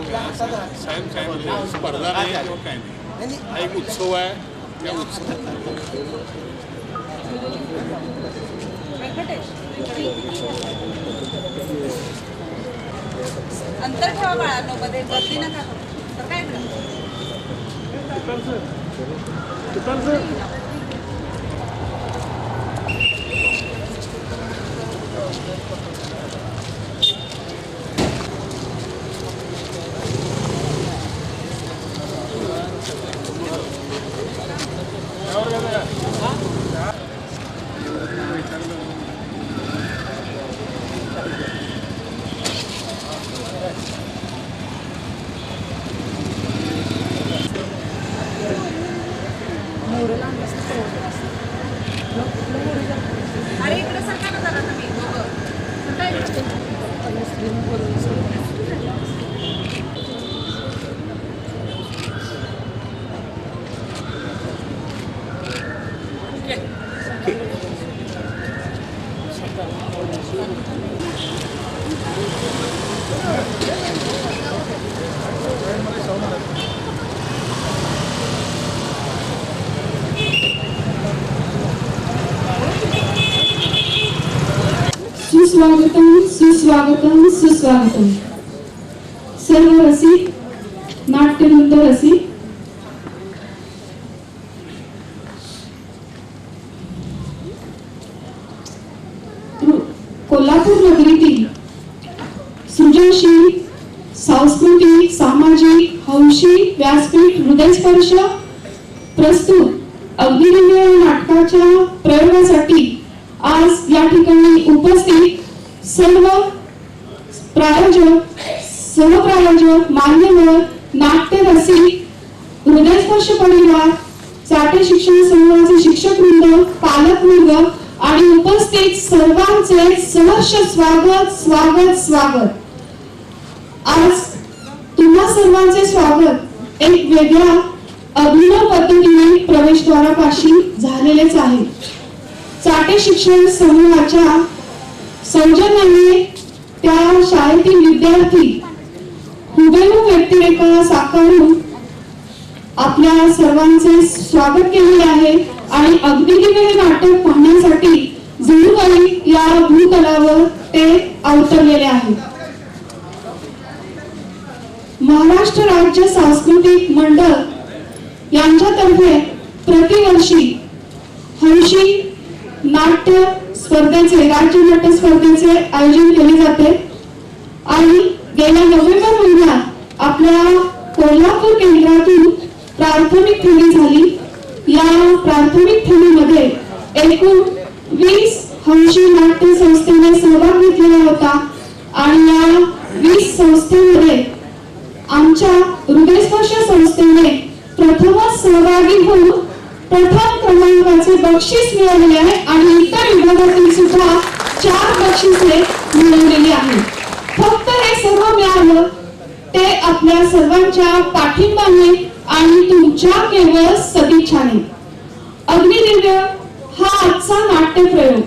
साहेब काय म्हणजे स्पर्धा नाही किंवा काय नाही, हा एक उत्सव आहे. त्या उत्सवात अंतर ठेवा बाळांनो, मध्ये गर्दी नका तर काय अरे इकडे सरका ना जरा तुम्ही सुस्वागतम सुस्वागतम सुस्वागतम. सर्व रसिक, नाट्यवंत रसिक, कोल्हापूर नगरीतील सृजनशील, सांस्कृतिक, सामाजिक, हौशी व्यासपीठ हृदयस्पर्श प्रस्तुत अग्निदिव्य नाटकाच्या प्रयोगासाठी आज या ठिकाणी उपस्थित सर्व प्रायोजक, सहप्रायोजक, मान्यवर, नाट्य रसिक, हृदयस्पर्श परिवार, चाटे शिक्षण समूहाचे शिक्षक वृंद, पालक वर्ग आणि उपस्थित सर्वांचे सहर्ष स्वागत स्वागत स्वागत. आज तुम्हा सर्वांचे स्वागत एक वेगळ्या अभिनव पद्धतीने प्रवेशद्वारापाशी झालेलेच आहे. चाटे शिक्षण समूहाच्या सौजन्याने त्या शाळेतील विद्यार्थी हुबेहूब व्यक्तिरेखा साकारून आपल्या सर्वांचे स्वागत केलेले आहे आणि अग्निदिव्य हे नाटक पाहण्यासाठी जणूकाही या भूतलावर ते अवतरलेले आहेत. महाराष्ट्र राज्य सांस्कृतिक मंडळ यांच्यातर्फे प्रतिवर्षी हौशी नाट्य स्पर्धेचे, राज्य नाट्य स्पर्धेचे आयोजन केले जाते आणि गेल्या नोव्हेंबर महिन्यात आपल्या कोल्हापूर केंद्रातून प्राथमिक फेरी झाली. या प्राथमिक फेरीमध्ये एकूण 20 हौशी नाट्य संस्थेने सहभाग घेतलेला होता आणि या 20 संस्थेमध्ये आमच्या हृदयस्पर्श संस्थेने प्रथमच सहभागी होऊन प्रथम क्रमांकाचे बक्षीस मिळवले आहे आणि इतर विभागातील सुद्धा 4 बक्षिसे मिळवलेली आहेत. फक्त हे सर्व मिळालं ते आपल्या सर्वांच्या पाठिंब्याने आणि तुमच्या केवळ सदिच्छाने. अग्निदिव्य हा आजचा नाट्यप्रयोग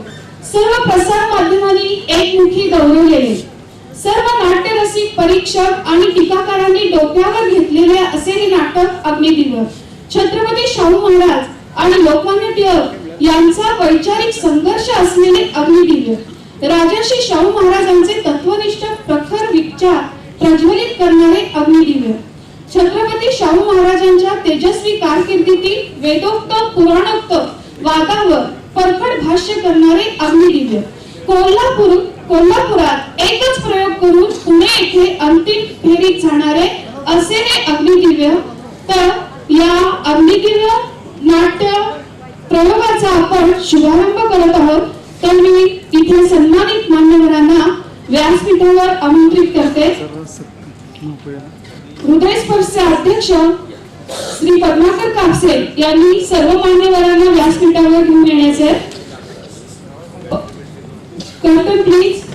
सर्व प्रसार माध्यमांनी एकमुखी गौरवलेले, सर्व नाट्यरसिक, परीक्षक आणि टीकाकारांनी डोक्यावर घेतलेले असे हे नाटक अग्निदिव्य छत्रपती शाहू महाराज आणि लोकमान्य टिळक यांचा वैचारिक संघर्ष असलेले अग्निदिव्य, राजर्षी शाहू महाराजांचे तत्वनिष्ठ प्रखर विचार प्रज्वलित करणारे अग्निदिव्य, छत्रपती शाहू महाराजांच्या तेजस्वी कारकिर्दीतील वेदोक्त पुराणोक्त वादावर परखड भाष्य करणारे अग्निदिव्य, कोल्हापुरात एकच प्रयोग करून पुणे येथे अंतिम फेरीत जाणारे असे हे अग्निदिव्य. तर या अग्निदिव्य नाट्य प्रयोगाचा आपण शुभारंभ करत आहोत. तर मी इथे सन्मानित मान्यवरांना व्यासपीठावर आमंत्रित करते. हृदयस्पर्शचे अध्यक्ष श्री पद्माकर कापसे यांनी सर्व मान्यवरांना व्यासपीठावर घेऊन येण्याचे. कर्तन प्लीज.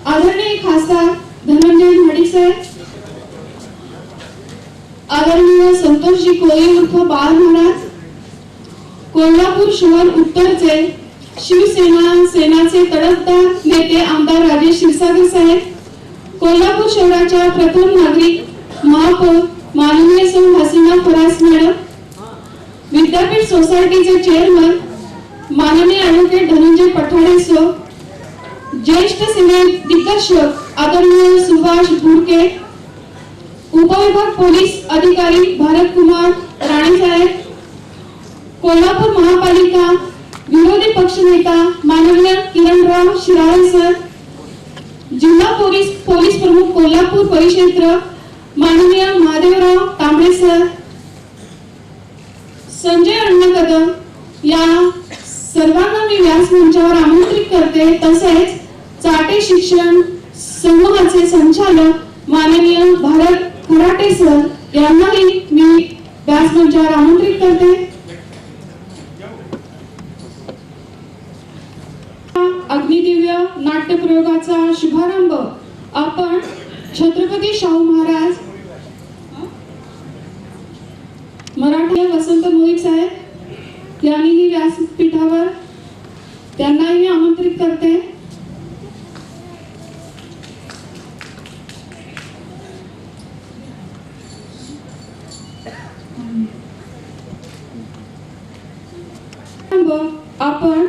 आदरणीय खासदार धनंजय महाडिक साहेब, आदरणीय संतोषजी कोळी उर्फ बाळ महाराज, कोल्हापूर शहर उत्तरचे शिवसेना सेनाचे तडफदार नेते आमदार राजेश क्षीरसागर साहेब, कोल्हापूर शहराच्या प्रथम नागरिक महापौर माननीय सौ हसीना फरास मॅडम, विद्यापीठ सोसायटीचे चेअरमन माननीय ॲडव्होकेट धनंजय पठाडे सर, ज्येष्ठ सिने दिग्दर्शक आदरणीय सुभाष बुडके, उपविभाग पोलीस अधिकारी भारत कुमार राणे साहेब, कोल्हापूर महापालिका विरोधी पक्षनेता माननीय किरणराव शिराळे सर, जिल्हा पोलीस प्रमुख कोल्हापूर परिक्षेत्र माननीय महादेवराव तांबे सर, संजय अण्णा कदम या सर्वांना मी व्यासमंचावर आमंत्रित करते. तसेच चाटे शिक्षण समूहाचे संचालक माननीय भारत खराटे सर यांनाही मी व्यासमंचावर आमंत्रित करते. अग्निदिव्य नाट्य प्रयोगाचा शुभारंभ आपण छत्रपती शाहू महाराज मराठी वसंत मोहित साहेब यांनीही व्यासपीठावर त्यांनाही मी आमंत्रित करते. आपण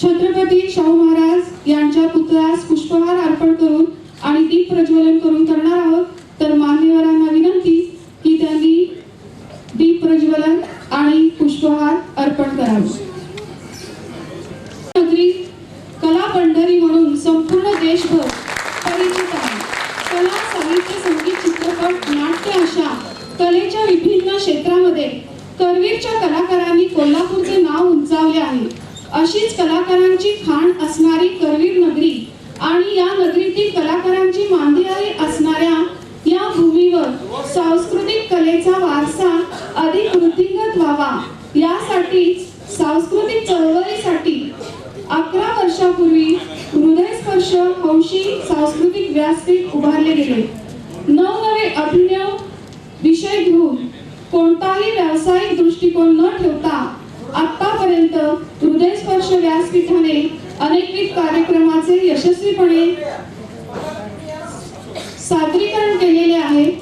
छत्रपती शाहू महाराज यांच्या पुतळ्यास पुष्पहार अर्पण करून आणि दीप प्रज्वलन करून करणार आहोत. तर मान्यवरांना विनंती की त्यांनी दीप प्रज्वलन आणि पुष्पहार अर्पण करावे. नगरी कला पंढरी म्हणून संपूर्ण देशभर परिचित आहे. कला, साहित्य, संगीत, चित्रपट, नाट्य अशा कलेच्या विभिन्न क्षेत्रामध्ये करवीरच्या कलाकारांनी कोल्हापूरचे नाव उंचावले आहे. अशीच कलाकारांची खाण असणारी करवीर नगरी आणि या नगरीतील कलाकारांची मांदियाळी असणाऱ्या या भूमीवर सांस्कृतिक कलेचा वारसा अधिक वृद्धिंगत व्हावा यासाठी सांस्कृतिक चळवळीसाठी 11 वर्षापूर्वी हृदयस्पर्श हौशी सांस्कृतिक व्यासपीठ उभारले गेले. नवनवे अभिनव विषय घेऊन कोणताही व्यावसायिक दृष्टिकोन न ठेवता आतापर्यंत हृदयस्पर्श व्यासपीठाने अनेकविध कार्यक्रमाचे यशस्वीपणे सादरीकरण केलेले आहे.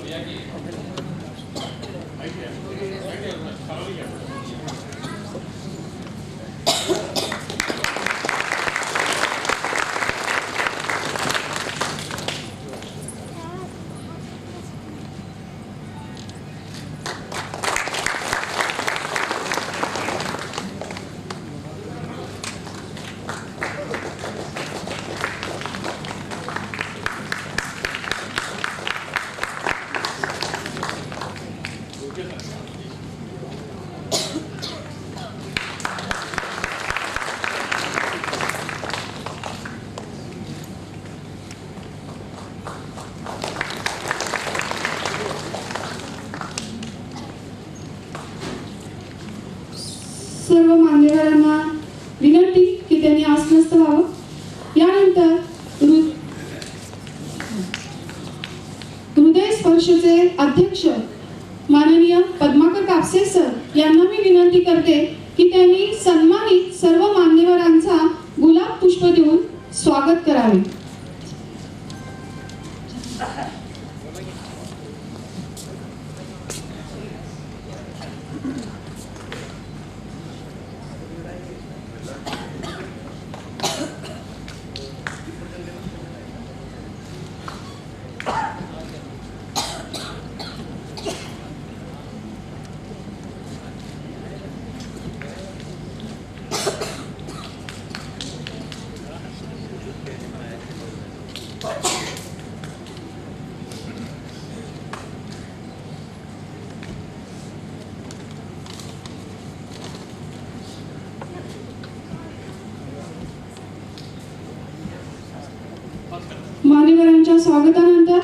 सर्व मान्यवरांना विनंती की त्यांनी आसनस्थ व्हावं. यानंतर हृदय स्पर्शचे अध्यक्ष माननीय पद्माकर कापसे सर यांना मी विनंती करते की त्यांनी सन्मानित सर्व मान्यवरांचा गुलाब पुष्प देऊन स्वागत करावे. मान्यवरांच्या स्वागतानंतर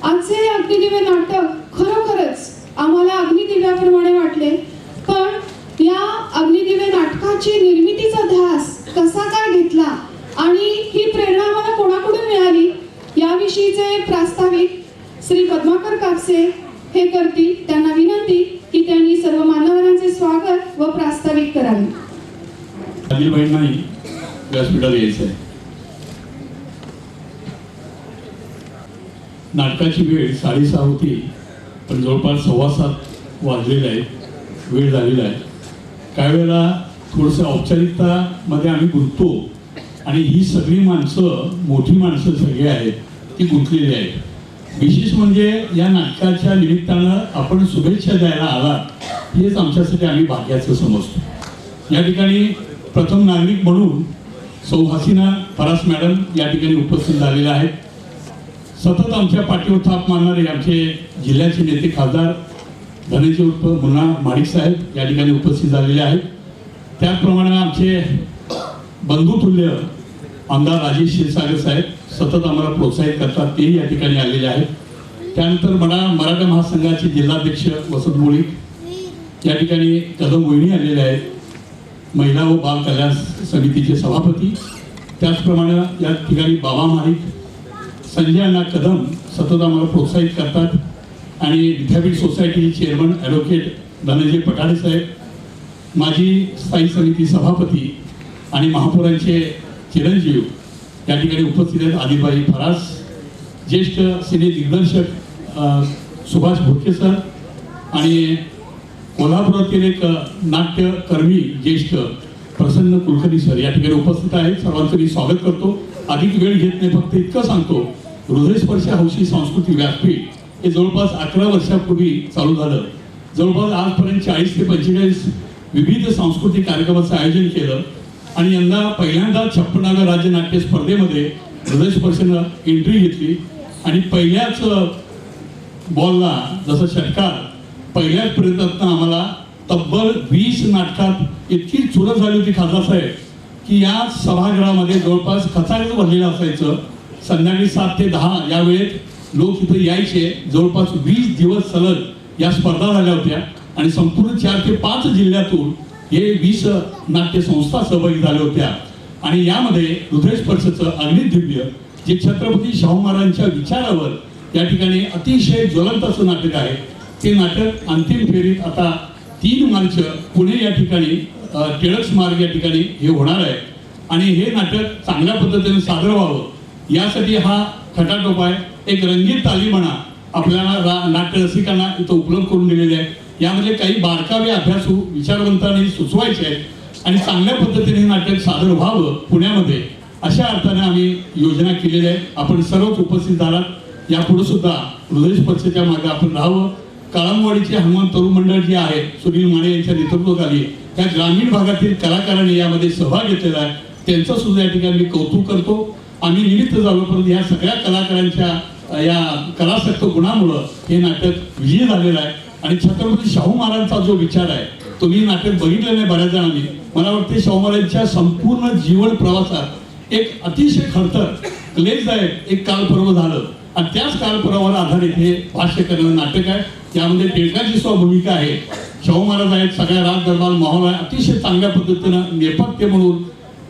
आजचे हे अग्निदिव्य नाटक खरोखरच आम्हाला अग्निदिव्याप्रमाणे वाटले. पण या अग्निदिव्य नाटकाची निर्मितीचा ध्यास कसा काय घेतला आणि ही प्रेरणा आम्हाला कोणाकडून मिळाली याविषयीचे प्रास्ताविक श्री पद्माकर कापसे हे करतील त्यांना विनंती की त्यांनी सर्व मान्यवरांचे स्वागत व प्रास्ताविक करावे. आदिलबाईंनाही व्यासपीठावर यायचं आहे. नाटकाची वेळ 6:30 होती, पण जवळपास 6:15 वाजलेले आहेत, वेळ झालेला आहे. काही वेळेला थोडंसं औपचारिकतामध्ये आम्ही गुंततो आणि ही सगळी माणसं, मोठी माणसं सगळी आहेत, ती गुंतलेली आहेत. विशेष म्हणजे या नाटकाच्या निमित्तानं आपण शुभेच्छा द्यायला आला, हेच आमच्यासाठी आम्ही भाग्याचं समजतो. या ठिकाणी प्रथम नागरिक म्हणून सौ हसीना फरास मॅडम या ठिकाणी उपस्थित झालेल्या आहेत. सतत आमच्या पाठीवर थाप मारणारे आमचे जिल्ह्याचे नेते खासदार धनंजय उर्फ मुन्ना माडिक साहेब या ठिकाणी उपस्थित झालेले आहेत. त्याचप्रमाणे आमचे बंधुतुल्य आमदार राजेश क्षीरसागर साहेब सतत आम्हाला प्रोत्साहित करतात, तेही या ठिकाणी आलेले आहेत. त्यानंतर मराठा महासंघाचे जिल्हाध्यक्ष वसंत मुळीक या ठिकाणी कदम वहिनी आलेले आहेत, महिला व बाल कल्याण समितीचे सभापती. त्याचप्रमाणे या ठिकाणी बाबा माडिक, संजय अण्णा कदम सतत आम्हाला प्रोत्साहित करतात. आणि विद्यापीठ सोसायटीचे चेअरमन ॲडव्होकेट धनंजय पठाडे साहेब, माजी स्थायी समिती सभापती आणि महापौरांचे चिरंजीव या ठिकाणी उपस्थित आहेत. आदिलबाई फरास, ज्येष्ठ सिने दिग्दर्शक सुभाष भोटके सर आणि कोल्हापुरातील एक नाट्यकर्मी ज्येष्ठ प्रसन्न कुलकर्णी सर या ठिकाणी उपस्थित आहेत. सर्वांचं मी स्वागत करतो. अधिक वेळ घेत नाही, फक्त इतकं सांगतो, हृदयस्पर्श हौशी सांस्कृतिक व्यासपीठ हे जवळपास 11 वर्षापूर्वी चालू झालं. जवळपास आजपर्यंत 40 ते 45 विविध सांस्कृतिक कार्यक्रमाचं आयोजन केलं आणि यंदा पहिल्यांदा 56व्या राज्य नाट्य स्पर्धेमध्ये हृदयस्पर्शनं एंट्री घेतली आणि पहिल्याच बॉलला जसं षटकार पहिल्याच प्रयत्नातनं आम्हाला तब्बल 20 नाटकात इतकी चुरस झाली होती खासदार साहेब की या सभागृहामध्ये जवळपास खचाखच भरलेलं असायचं. संध्याकाळी 7 ते 10 या वेळेत लोक इथं यायचे. जवळपास 20 दिवस सलग या स्पर्धा झाल्या होत्या आणि संपूर्ण 4 ते 5 जिल्ह्यातून हे 20 नाट्य संस्था सहभागी झाल्या होत्या. आणि यामध्ये हृदयस्पर्शचं अग्निदिव्य जे छत्रपती शाहू महाराजांच्या विचारावर या ठिकाणी अतिशय ज्वलंत असं नाटक आहे, ते नाटक अंतिम फेरीत आता 3 मार्च पुणे या ठिकाणी टिळक स्मारक या ठिकाणी हे होणार आहे. आणि हे नाटक चांगल्या पद्धतीने सादर व्हावं यासाठी हा खटाटोप आहे. एक रंगीत तालीमणा आपल्याला नाट्य रसिकांना इथं उपलब्ध करून दिलेले आहे. यामध्ये काही बारकावे अभ्यासू विचारवंतांनी सुचवायचे आहेत आणि चांगल्या पद्धतीने हे नाटक सादर व्हावं पुण्यामध्ये, अशा अर्थाने आम्ही योजना केलेली आहे. आपण सर्वच उपस्थित झालात. यापुढे सुद्धा हृदयस्पर्शच्या मागे आपण राहावं. काळमवाडीचे हनुमान तरुण मंडळ जे आहे सुनील माने यांच्या नेतृत्वाखाली त्या ग्रामीण भागातील कलाकारांनी यामध्ये सहभाग घेतलेला आहे, त्यांचं सुद्धा या ठिकाणी मी कौतुक करतो. आम्ही निमित्त झालो, परंतु या सगळ्या कलाकारांच्या या कलासक्त गुणामुळं हे नाटक विजयी झालेलं आहे. आणि छत्रपती शाहू महाराजांचा जो विचार आहे तो मी नाटक बघितलं नाही बऱ्याच जणांनी. मला वाटते शाहू महाराजांच्या संपूर्ण जीवन प्रवासात एक अतिशय खडतर क्लेशदायक एक कालपर्व झालं आणि त्याच कालपर्वावर आधारित हे भाष्य करणारं नाटक आहे. यामध्ये टिळकाची भूमिका आहे, शाहू महाराज आहेत, सगळ्या राज दरबार माहोल आहे. अतिशय चांगल्या पद्धतीनं नेपथ्य म्हणून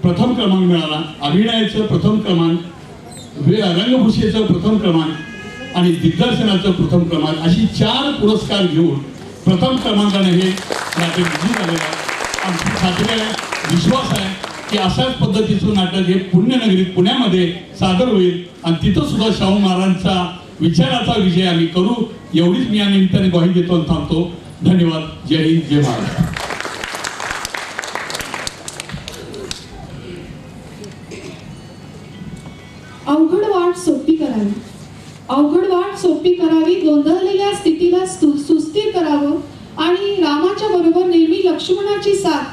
प्रथम क्रमांक मिळाला, अभिनयाचं प्रथम क्रमांक, रंगभूषेचं प्रथम क्रमांक आणि दिग्दर्शनाचं प्रथम क्रमांक, अशी 4 पुरस्कार घेऊन प्रथम क्रमांकाने हे नाटक विजयी झालेलं आहे. आमची खात्री आहे, विश्वास आहे की अशाच पद्धतीचं नाटक हे पुण्यनगरीत पुण्यामध्ये सादर होईल आणि तिथं सुद्धा शाहू महाराजांचा विचाराचा विजय आम्ही करू, एवढीच मी या निमित्ताने ग्वाही देतो आणि थांबतो. धन्यवाद. जय हिंद, जय महाराष्ट्र. अवघड वाट सोपी करावी, अवघड वाट सोपी करावी, गोंधळलेल्या स्थितीला सुस्थिर करावं आणि रामाच्या बरोबर नेहमी लक्ष्मणाची साथ,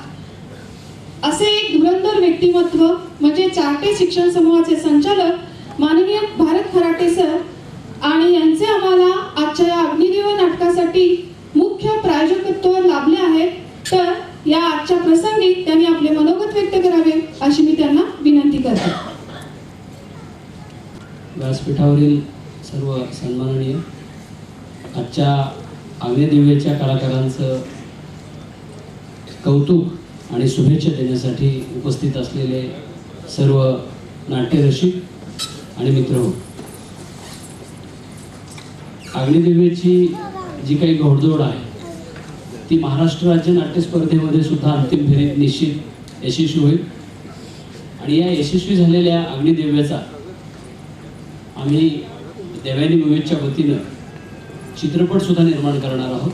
असे एक धुरंधर व्यक्तिमत्व म्हणजे चाटे शिक्षण समूहाचे संचालक माननीय भारत खराटे सर आणि यांचे आम्हाला आजच्या या अग्निदेव नाटकासाठी मुख्य प्रायोजकत्व लाभले आहे. तर या आजच्या प्रसंगी त्यांनी आपले मनोगत व्यक्त करावे अशी मी त्यांना विनंती करते. व्यासपीठावरील सर्व सन्माननीय आजच्या अग्निदिव्याच्या कलाकारांचं कौतुक आणि शुभेच्छा देण्यासाठी उपस्थित असलेले सर्व नाट्यरसिक आणि मित्र, अग्निदिव्याची जी काही घोडदौड आहे ती महाराष्ट्र राज्य नाट्य स्पर्धेमध्ये सुद्धा अंतिम फेरीत निश्चित यशस्वी होईल. आणि या यशस्वी झालेल्या अग्निदिव्याचा आम्ही देवयानी मूव्हीजच्या वतीनं चित्रपट सुद्धा निर्माण करणार आहोत.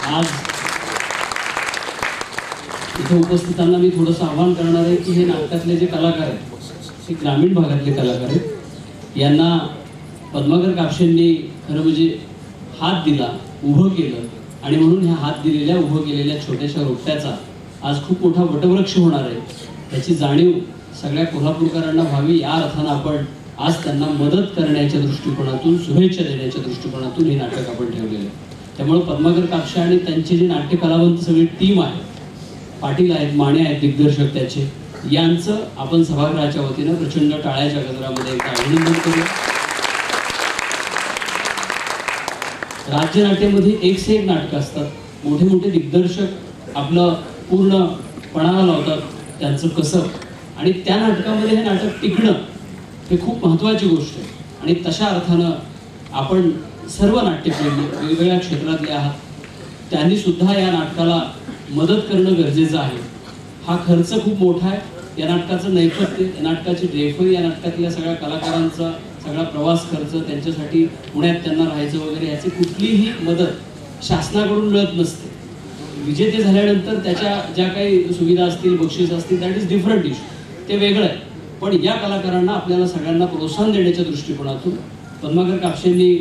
आज इथे उपस्थितांना मी थोडंसं आवाहन करणार आहे की हे नाटकातले जे कलाकार आहेत हे ग्रामीण भागातले कलाकार आहेत. यांना पद्माकर कापशेंनी खरं म्हणजे हात दिला, उभं केलं आणि म्हणून ह्या हात दिलेल्या उभं केलेल्या छोट्याशा रोपट्याचा आज खूप मोठा वटवृक्ष होणार आहे याची जाणीव सगळ्या कोल्हापूरकरांना व्हावी या अर्थानं आपण आज त्यांना मदत करण्याच्या दृष्टिकोनातून, शुभेच्छा देण्याच्या दृष्टिकोनातून हे नाटक आपण ठेवलेलं आहे. त्यामुळे पद्माकर कापशे आणि त्यांची जी नाट्य कलावंत सगळी टीम आहे, पाटील आहेत, माने आहेत दिग्दर्शक त्याचे, यांचं आपण सभागृहाच्या वतीनं प्रचंड टाळ्याच्या गजरामध्ये एकदा अभिनंदन करूया. राज्य नाट्यामध्ये एक से एक नाटकं असतात. मोठे मोठे दिग्दर्शक आपलं पूर्ण पणाला लावतात त्यांचं कसं, आणि त्या नाटकामध्ये हे नाटक टिकणं हे खूप महत्त्वाची गोष्ट आहे. आणि तशा अर्थानं आपण सर्व नाट्यप्रेमी वेगवेगळ्या क्षेत्रातले आहात, त्यांनी सुद्धा या नाटकाला मदत करणं गरजेचं आहे. हा खर्च खूप मोठा आहे. या नाटकाचं नैपथ्य, या नाटकाची ड्रेफरी, या नाटकातल्या सगळ्या कलाकारांचा सगळा प्रवास खर्च, त्यांच्यासाठी पुण्यात त्यांना राहायचं वगैरे याची कुठलीही मदत शासनाकडून मिळत नसते. विजेते झाल्यानंतर त्याच्या ज्या काही सुविधा असतील, बक्षीस असतील, दॅट इज डिफरंट इश्यू, ते वेगळं आहे. पण या कलाकारांना आपल्याला सगळ्यांना प्रोत्साहन देण्याच्या दृष्टिकोनातून पद्माकर कापशेंनी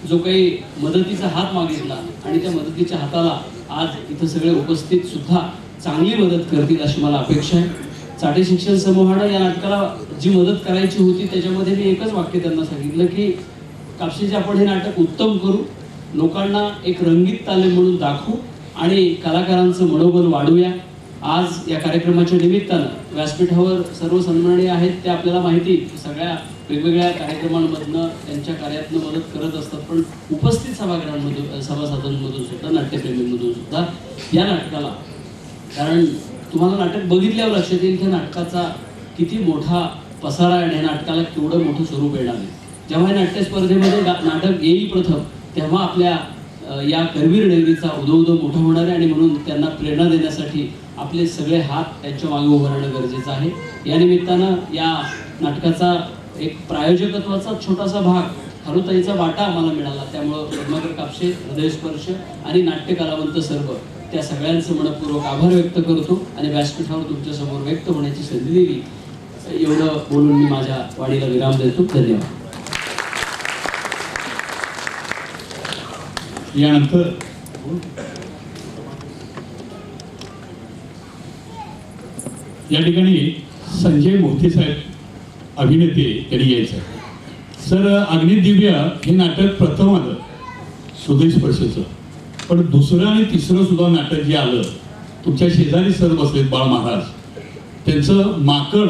जो काही मदतीचा हात मागितला आणि त्या मदतीच्या हाताला आज इथं सगळे उपस्थित सुद्धा चांगली मदत करतील अशी मला अपेक्षा आहे. चाटे शिक्षण समूहानं या नाटकाला जी मदत करायची होती त्याच्यामध्ये मी एकच वाक्य त्यांना सांगितलं की कापशेंचे आपण हे नाटक उत्तम करू, लोकांना एक रंगीत तालीम म्हणून दाखवू आणि कलाकारांचं मनोबल वाढवूया. आज या कार्यक्रमाच्या निमित्तानं व्यासपीठावर सर्व सन्माननीय आहेत ते आपल्याला माहिती, सगळ्या वेगवेगळ्या कार्यक्रमांमधनं त्यांच्या कार्यातनं मदत करत असतात. पण उपस्थित सभागृहांमधून, सभासदांमधून सुद्धा, नाट्यप्रेमींमधून सुद्धा या नाटकाला, कारण तुम्हाला नाटक बघितल्यावर लक्षात येईल की नाटकाचा किती मोठा पसारा आहे आणि या नाटकाला केवढं मोठं स्वरूप येणार आहे. जेव्हा या नाट्य स्पर्धेमध्ये नाटक येईल प्रथम, तेव्हा आपल्या या करवीर नगरीचा उदो मोठा होणार आहे आणि म्हणून त्यांना प्रेरणा देण्यासाठी आपले सगळे हात त्यांच्या मागे उभं राहणं गरजेचं आहे. या निमित्तानं या नाटकाचा एक प्रायोजकत्वाचा छोटासा भाग, हरुताईचा वाटा आम्हाला मिळाला. त्यामुळं पद्माकर कापशे, हृदयस्पर्श आणि नाट्य कलावंत सर्व त्या सगळ्यांचं मनपूर्वक आभार व्यक्त करतो आणि व्यासपीठावर तुमच्या समोर व्यक्त होण्याची संधी दिली एवढं बोलून मी माझ्या वाणीला विराम देतो. धन्यवाद. यानंतर या ठिकाणी संजय मोहिते साहेब अभिनेते त्यांनी यायचं. सर, अग्निदिव्य हे नाटक प्रथम आलं हृदयस्पर्शचं, पण दुसरं आणि तिसरं सुद्धा नाटक जे आलं, तुमच्या शेजारी सर बसलेत बाळ महाराज, त्यांचं माकड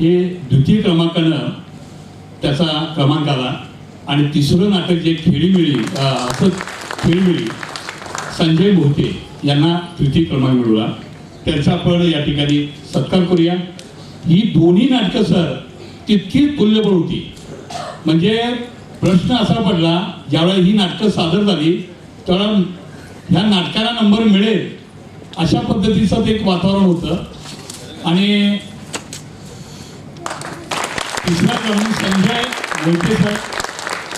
हे द्वितीय क्रमांकानं त्याचा क्रमांक आला आणि तिसरं नाटक जे खेळीमेळी संजय मोहिते यांना तृतीय क्रमांक मिळवला. त्यांचा आपण या ठिकाणी सत्कार करूया. ही दोन्ही नाटकं सर तितकीच तुल्यबळ होती. म्हणजे प्रश्न असा पडला, ज्यावेळेला ही नाटकं सादर झाली त्यावेळेला ह्या नाटकाला नंबर मिळेल अशा पद्धतीचं ते एक वातावरण होतं. आणि तिसरा क्रमांक संजय मोहिते साहेब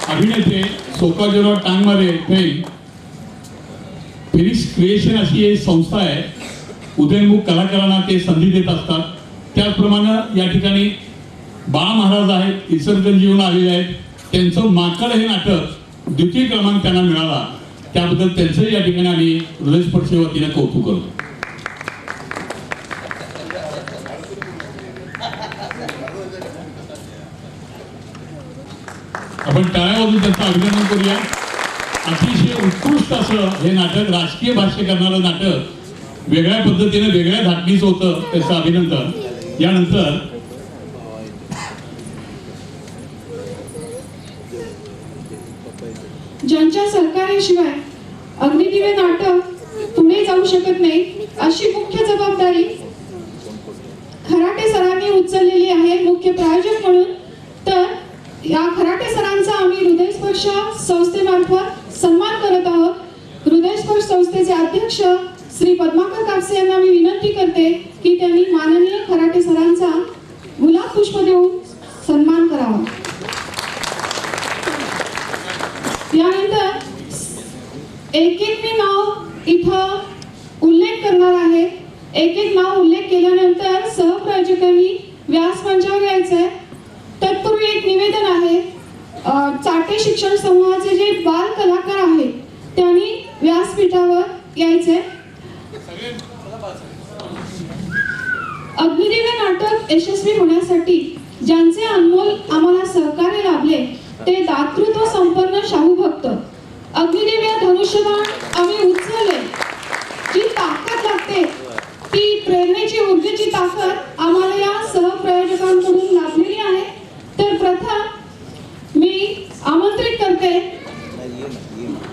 अभिनेते, सोकाजीराव टांगमारे फेम, फिनिक्स क्रिएशन अशी एक संस्था आहे. उदयनमुख कलाकारांना ते संधी देत असतात. त्याचप्रमाणे या ठिकाणी बाळ महाराज आहेत, इचलकरंजीहून आलेले आहेत. त्यांचं माकड हे नाटक द्वितीय क्रमांक त्यांना मिळाला, त्याबद्दल त्यांचं या ठिकाणी आम्ही हृदयस्पर्श वतीने कौतुक करतो. आपण टाळ्या वाजवून त्यांचं अभिनंदन करूया. अतिशय उत्कृष्ट असं हे नाटक, राजकीय भाष्य करणारं नाटक, वेगळ्या पद्धतीने वेगळ्या धाटणीचं होतं, त्याचं अभिनंदन. यानंतर ज्यांच्या सहकार्याशिवाय अग्निदिव्य नाटक पुढे जाऊ शकत नाही अशी मुख्य जबाबदारी खराटे सरांनी उचललेली आहे मुख्य प्रायोजक म्हणून. तर या खराटे सरांचा आम्ही हृदयस्पर्श संस्थेमार्फत सन्मान करत आहोत. संस्थेचे अध्यक्ष श्री पद्माकर कापसे यांना मी विनंती करते की त्यांनी माननीय खराटे सरांचा गुलाब पुष्प देऊन सन्मान करावा. यानंतर एक मी नाव इथं उल्लेख करणार आहे. एक नाव उल्लेख केल्यानंतर सहप्रायोजकांनी व्यासमंचावर यायचंय. तत्पूर्वी एक निवेदन आहे. चाटे शिक्षण समूहाचे जे बाल कलाकार आहेत त्यांनी व्यासपीठावर यायचे. अग्निदिव्य नाटक यशस्वी होण्यासाठी ज्यांचे अनमोल आम्हाला सहकार्य लाभले ते दातृत्व संपन्न शाहू भक्त. अग्निदिव्य धनुष्यबाण आम्ही उचलले. जी ताकद लागते ती प्रेरणेची ऊर्जेची ताकद आम्हाला या सहप्रयोजकांकडून लाभलेली आहे. तर प्रथम मी आमंत्रित करते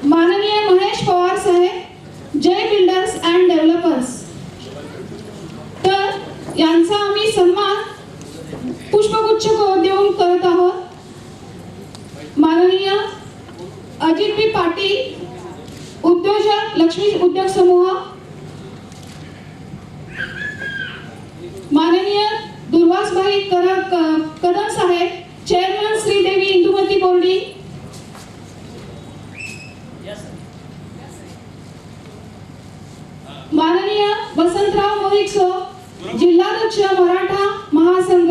माननीय महेश पवार साहेब, जय बिल्डर्स अँड डेव्हलपर्स. तर यांचा आम्ही सन्मान पुष्पगुच्छ देऊन करत आहोत. माननीय अजित बी पाटील, उद्योजक, लक्ष्मी उद्योग समूह. माननीय दुर्वासभाई कदम साहेब, चेअरमन श्रीदेवी इंदुमती बोर्डी. माननीय वसंतराव मोहिकसो, जिल्हाध्यक्ष मराठा महासंघ.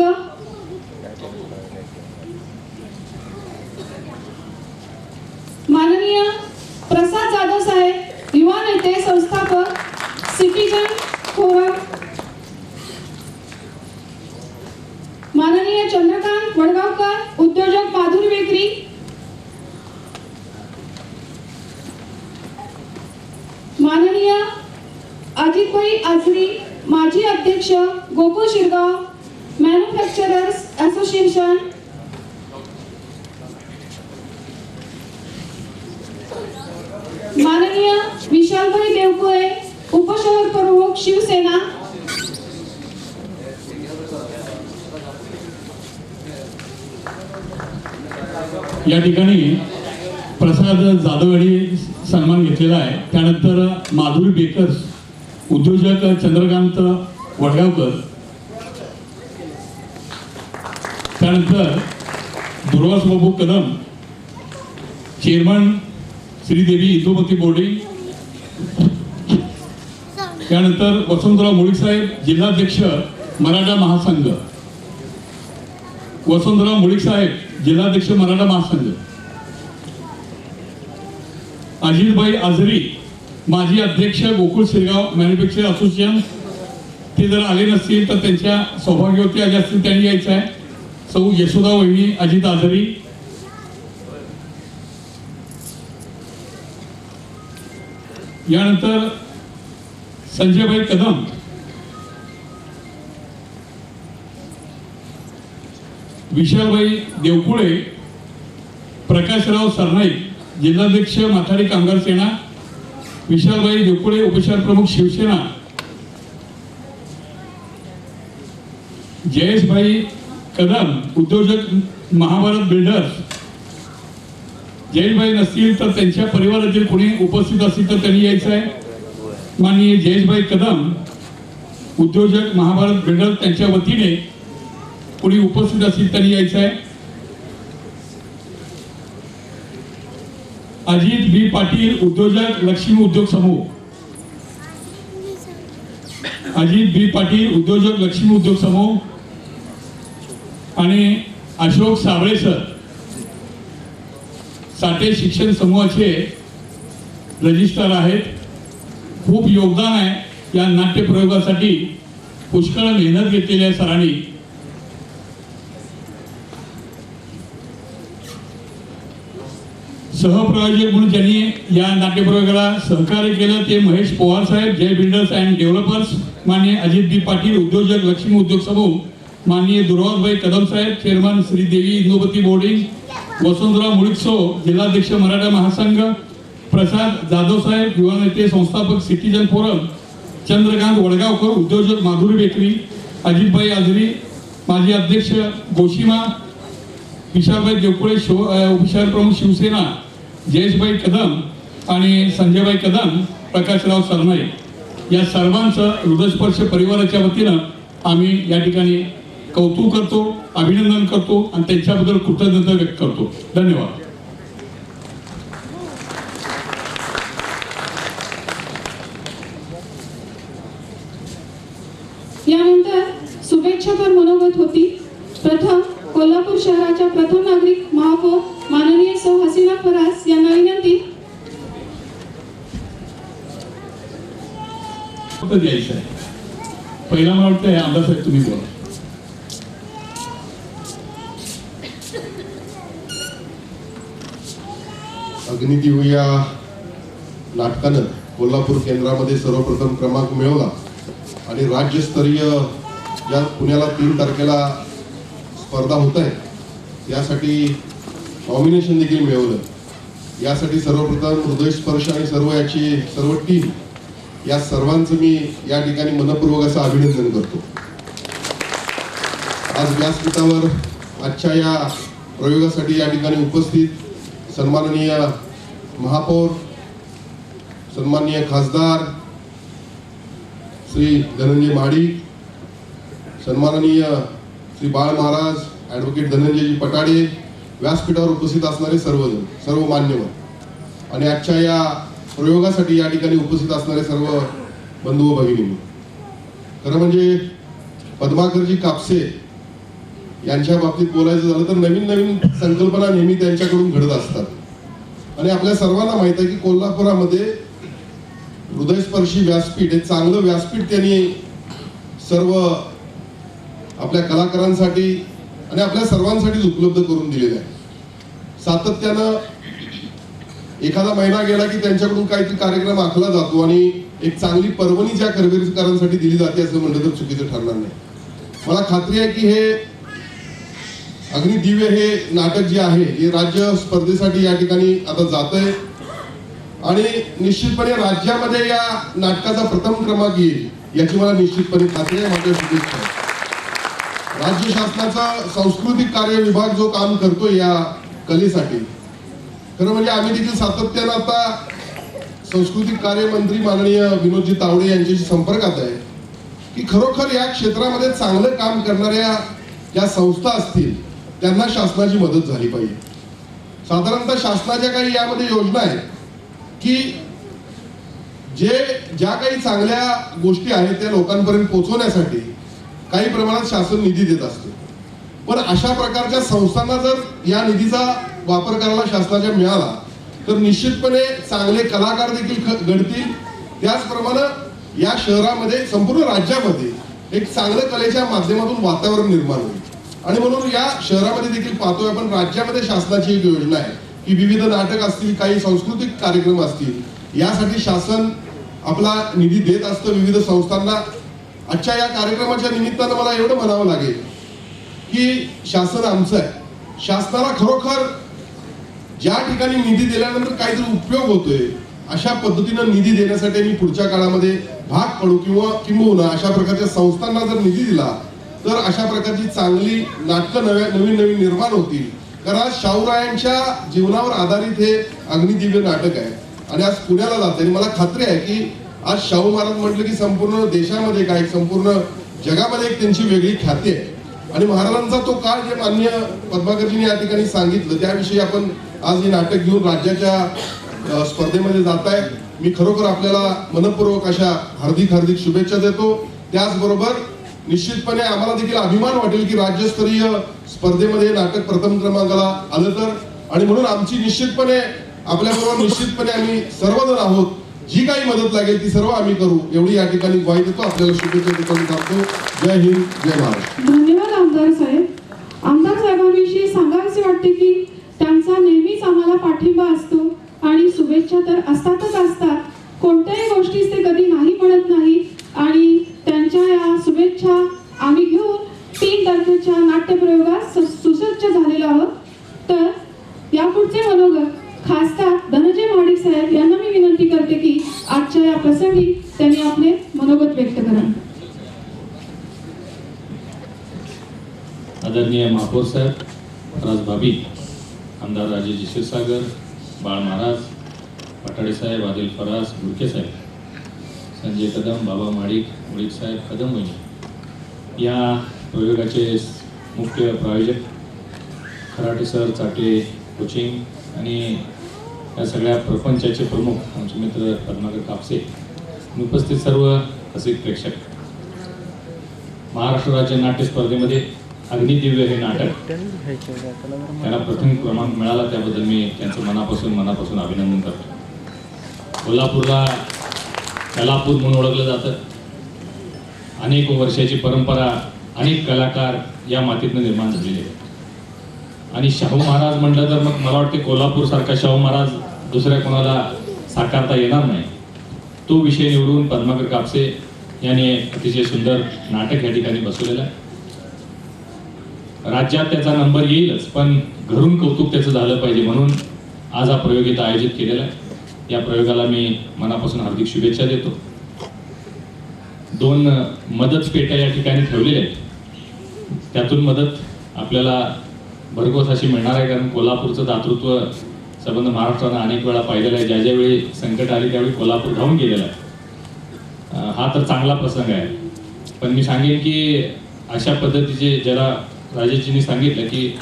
माननीय प्रसाद जाधव साहेब, युवा नेते, संस्थापक, सिटीजन फोरम. माननीय चंद्रकांत वडगावकर, उद्योजक, माधुरी बेकरी. माननीय अजितभाई आजरी, माजी अध्यक्ष, गोकुळ शिरगाव मॅन्युफॅक्चरर्स असोसिएशन. माननीय विशालभाई देवकुळे, उपशहर प्रमुख, शिवसेना. या ठिकाणी प्रसाद जाधव यांनी सन्मान घेतलेला आहे. त्यानंतर माधुरी बेकर्स, उद्योजक चंद्रकांत वडगावकर. त्यानंतर दुर्वासबाबू कदम, चेअरमन श्रीदेवी इंदुमती बोर्डिंग. त्यानंतर वसंतराव मोळीक साहेब, जिल्हाध्यक्ष मराठा महासंघ. वसंतराव मोळीक साहेब, जिल्हाध्यक्ष मराठा महासंघ. अजितभाई आजरी, माजी अध्यक्ष, गोकुळ शिरगाव मॅन्युफॅक्चर असोसिएशन. ते जर आले नसतील तर त्यांच्या सौभाग्यवती आले असतील त्यांनी यायचं आहे. सौ यशोदा वहिनी, अजित आजरी. यानंतर संजयभाई कदम, विशालभाई देवकुळे, प्रकाशराव सरनाईक, जिल्हाध्यक्ष माथाडी कामगार सेना. विशालभाई देवकुळे, उपशहर प्रमुख, शिवसेना. जयेशभाई कदम, उद्योजक, महाभारत बिल्डर्स. जयेशभाई नसतील तर त्यांच्या परिवारातील कोणी उपस्थित असतील तर त्यांनी यायचं आहे. माननीय जयेशभाई कदम, उद्योजक, महाभारत बिल्डर्स, त्यांच्या वतीने कोणी उपस्थित असतील त्यांनी यायचं आहे. अजित बी पाटील, उद्योजक, लक्ष्मी उद्योग समूह. अजित बी पाटील, उद्योजक, लक्ष्मी उद्योग समूह. आणि अशोक साबळे सर, साठे शिक्षण समूहाचे रजिस्ट्रार आहेत. खूप योगदान आहे या नाट्य प्रयोगासाठी. पुष्कळ मेहनत घेतलेली आहे सरांनी. सहप्रायोजक म्हणून ज्यांनी या नाट्यप्रयोगाला सहकार्य केलं ते महेश पवार साहेब, जय बिल्डर्स अँड डेव्हलपर्स. माननीय अजित बी पाटील, उद्योजक, लक्ष्मी उद्योग समूह. माननीय दुर्वासभाई कदम साहेब, चेअरमन श्रीदेवी इंदुमती बोर्डिंग. वसंतराव मुळीकसो, जिल्हाध्यक्ष मराठा महासंघ. प्रसाद जाधव साहेब, युवा नेते, संस्थापक, सिटीजन फोरम. चंद्रकांत वडगावकर, उद्योजक, माधुरी बेकरी. अजितभाई आजरी, माजी अध्यक्ष, गोशिमा. विशालभाई देवकुळे, उपशहर प्रमुख, शिवसेना. जयेशभाई कदम, आणि संजयबाई कदम, प्रकाशराव सरनाई या सर्वांचं हृदयस्पर्श परिवाराच्या वतीनं आम्ही या ठिकाणी कौतुक करतो, अभिनंदन करतो आणि त्यांच्याबद्दल कृतज्ञता व्यक्त करतो. धन्यवाद. यानंतर शुभेच्छापर मनोगत होती. प्रथम कोल्हापूर शहराच्या प्रथम नागरिक महापौर माननीय सौ हसीना फरास यांना विनंती. द्यायचं आहे. पहिला मला वाटतं आमदार साहेब तुम्ही बोला. अग्निदिव्य या नाटकानं कोल्हापूर केंद्रामध्ये सर्वप्रथम क्रमांक मिळवला आणि राज्यस्तरीय ज्या पुण्याला 3 तारखेला स्पर्धा होत आहे यासाठी नॉमिनेशन देखील मिळवलं. यासाठी सर्वप्रथम हृदयस्पर्श आणि सर्व टीम या सर्वांचं मी या ठिकाणी मनपूर्वक असं अभिनंदन करतो. आज व्यासपीठावर आजच्या या प्रयोगासाठी या ठिकाणी उपस्थित सन्माननीय महापौर, सन्माननीय खासदार श्री धनंजय महाडिक, सन्माननीय श्री बाळ महाराज, ॲडव्होकेट धनंजयजी पटाडे, व्यासपीठावर उपस्थित असणारे सर्वजण, सर्व मान्यवर आणि आजच्या या प्रयोगासाठी या ठिकाणी उपस्थित असणारे सर्व बंधू व भगिनी. खरं म्हणजे पद्माकरजी कापसे यांच्या बाबतीत बोलायचं झालं तर नवीन नवीन संकल्पना नेहमी त्यांच्याकडून घडत असतात आणि आपल्या सर्वांना माहित आहे की कोल्हापुरामध्ये हृदयस्पर्शी व्यासपीठ, एक चांगलं व्यासपीठ त्यांनी सर्व आपल्या कलाकारांसाठी आणि आपल्या सर्वांसाठी उपलब्ध करून दिलेलं आहे. सातत्यानं एखादा महिना गेला की त्यांच्याकडून काहीतरी कार्यक्रम आखला जातो आणि एक चांगली पर्वणी ज्या करवीरकरांसाठी दिली जाते असं म्हणलं तर चुकीचं ठरणार नाही. मला खात्री आहे की हे अग्निदिव्य हे नाटक जे आहे हे राज्य स्पर्धेसाठी या ठिकाणी आता जात आहे आणि निश्चितपणे राज्यामध्ये या नाटकाचा प्रथम क्रमांक येईल याची मला निश्चितपणे खात्री आहे. माझ्या शुभेच्छा. राज्य शासनाचा सांस्कृतिक कार्य विभाग जो काम करतो या कलेसाठी, खरं म्हणजे आम्ही देखील सातत्यानं आता सांस्कृतिक कार्य मंत्री माननीय विनोदजी तावडे यांच्याशी संपर्कात आहे की खरोखर या क्षेत्रामध्ये चांगलं काम करणाऱ्या ज्या संस्था असतील त्यांना शासनाची मदत झाली पाहिजे. साधारणतः शासनाच्या काही यामध्ये योजना आहेत की ज्या काही चांगल्या गोष्टी आहेत त्या लोकांपर्यंत पोहोचवण्यासाठी काही प्रमाणात शासन निधी देत असते. पण अशा प्रकारच्या संस्थांना जर या निधीचा वापर करायला शासनाच्या मिळाला तर निश्चितपणे चांगले कलाकार देखील घडतील. त्याचप्रमाणे या शहरामध्ये, संपूर्ण राज्यामध्ये एक चांगलं कलेच्या माध्यमातून वातावरण निर्माण होईल आणि म्हणून या शहरामध्ये देखील पाहतोय आपण राज्यामध्ये शासनाची एक योजना आहे की विविध नाटक असतील, काही सांस्कृतिक कार्यक्रम असतील, यासाठी शासन आपला निधी देत असतं विविध संस्थांना. आजच्या या कार्यक्रमाच्या निमित्तानं मला एवढं म्हणावं लागेल की शासन आमचं आहे. शासनाला खरोखर ज्या ठिकाणी निधी दिल्यानंतर काहीतरी उपयोग होतोय अशा पद्धतीनं निधी देण्यासाठी आम्ही पुढच्या काळामध्ये भाग पडू किंवा अशा प्रकारच्या संस्थांना जर निधी दिला तर अशा प्रकारची चांगली नाटकं नवीन निर्माण होतील. कारण आज शाहूरायांच्या जीवनावर आधारित हे अग्निदिव्य नाटक आहे आणि आज पुण्याला जाते आणि मला खात्री आहे की आज शाहू महाराज म्हटलं की संपूर्ण देशामध्ये काय, संपूर्ण जगामध्ये एक त्यांची वेगळी ख्याती आहे आणि महाराजांचा तो काळ जे माननीय पद्माकरजींनी या ठिकाणी सांगितलं त्याविषयी आपण आज हे नाटक घेऊन राज्याच्या स्पर्धेमध्ये जात आहे. मी खरोखर आपल्याला मनपूर्वक अशा हार्दिक शुभेच्छा देतो. त्याचबरोबर निश्चितपणे आम्हाला देखील अभिमान वाटेल की राज्यस्तरीय स्पर्धेमध्ये नाटक प्रथम क्रमांकाला आलं तर, आणि म्हणून आमची निश्चितपणे आपल्याबरोबर निश्चितपणे आम्ही सर्वजण आहोत. जी काही मदत लागेल ती सर्व आम्ही करू एवढी या ठिकाणी ग्वाही देतो. आपल्याला शुभेच्छा देतो. जय हिंद, जय महाराष्ट्र. धन्यवाद आमदार साहेब. आमदार साहेबांविषयी सांगायचे वाटते की त्यांचा नेहमीच आम्हाला पाठिंबा असतो आणि शुभेच्छा तर असतात. कोणत्याही गोष्टीस ते कधी नाही म्हणत नाही आणि त्यांच्या या शुभेच्छा आम्ही घेऊन 3 तारखेच्या नाट्यप्रयोगात सुसज्ज झालेलो आहोत. तर यापुढचे मनोगत खासदार धनंजय महाडिक साहेब यांना मी विनंती करते की आजच्या या प्रसंगी त्यांनी आपले मनोगत व्यक्त करावे. आदरणीय महापौर साहेब, राजभाभी, आमदार राजेश क्षीरसागर, बाळ महाराज, पठाडे साहेब, आदिल फरास, गुरके साहेब, संजय कदम, बाबा माडिक, मुळीक साहेब, कदम वहिनी, या प्रयोगाचे मुख्य प्रायोजक खराटे सर, चाटे कोचिंग आणि या सगळ्या प्रपंचाचे प्रमुख आमचे मित्र पद्माकर कापसे, उपस्थित सर्व रसिक प्रेक्षक, महाराष्ट्र राज्य नाट्य स्पर्धेमध्ये अग्निदिव्य हे नाटक त्यांना प्रथम क्रमांक मिळाला, त्याबद्दल मी त्यांचं मनापासून अभिनंदन करतो. कोल्हापूरला कलापूर म्हणून ओळखलं जातं. अनेक वर्षाची परंपरा, अनेक कलाकार या मातीतनं निर्माण झालेले आहेत. आणि शाहू महाराज म्हटलं तर मग मला वाटते कोल्हापूर सारखा शाहू महाराज दुसऱ्या कोणाला साकारता येणार नाही. तो विषय निवडून पद्माकर कापसे यांनी अतिशय सुंदर नाटक या ठिकाणी बसवलेलं आहे. राज्यात त्याचा नंबर येईलच, पण घरून कौतुक त्याचं झालं पाहिजे म्हणून आज हा प्रयोग इथं आयोजित केलेला आहे. या प्रयोगाला मी मनापासून हार्दिक शुभेच्छा देतो. 2 मदत पेट्या या ठिकाणी ठेवलेल्या आहेत. त्यातून मदत आपल्याला भरघोस अशी मिळणार आहे, कारण कोल्हापूरचं दातृत्व संबंध महाराष्ट्रानं अनेक वेळा पाहिलेलं आहे. ज्या ज्यावेळी संकट आली त्यावेळी कोल्हापूर धावून गेलेला आहे. हा तर चांगला प्रसंग आहे. पण मी सांगेन की अशा पद्धतीचे ज्याला राजेशजींनी सांगितलं की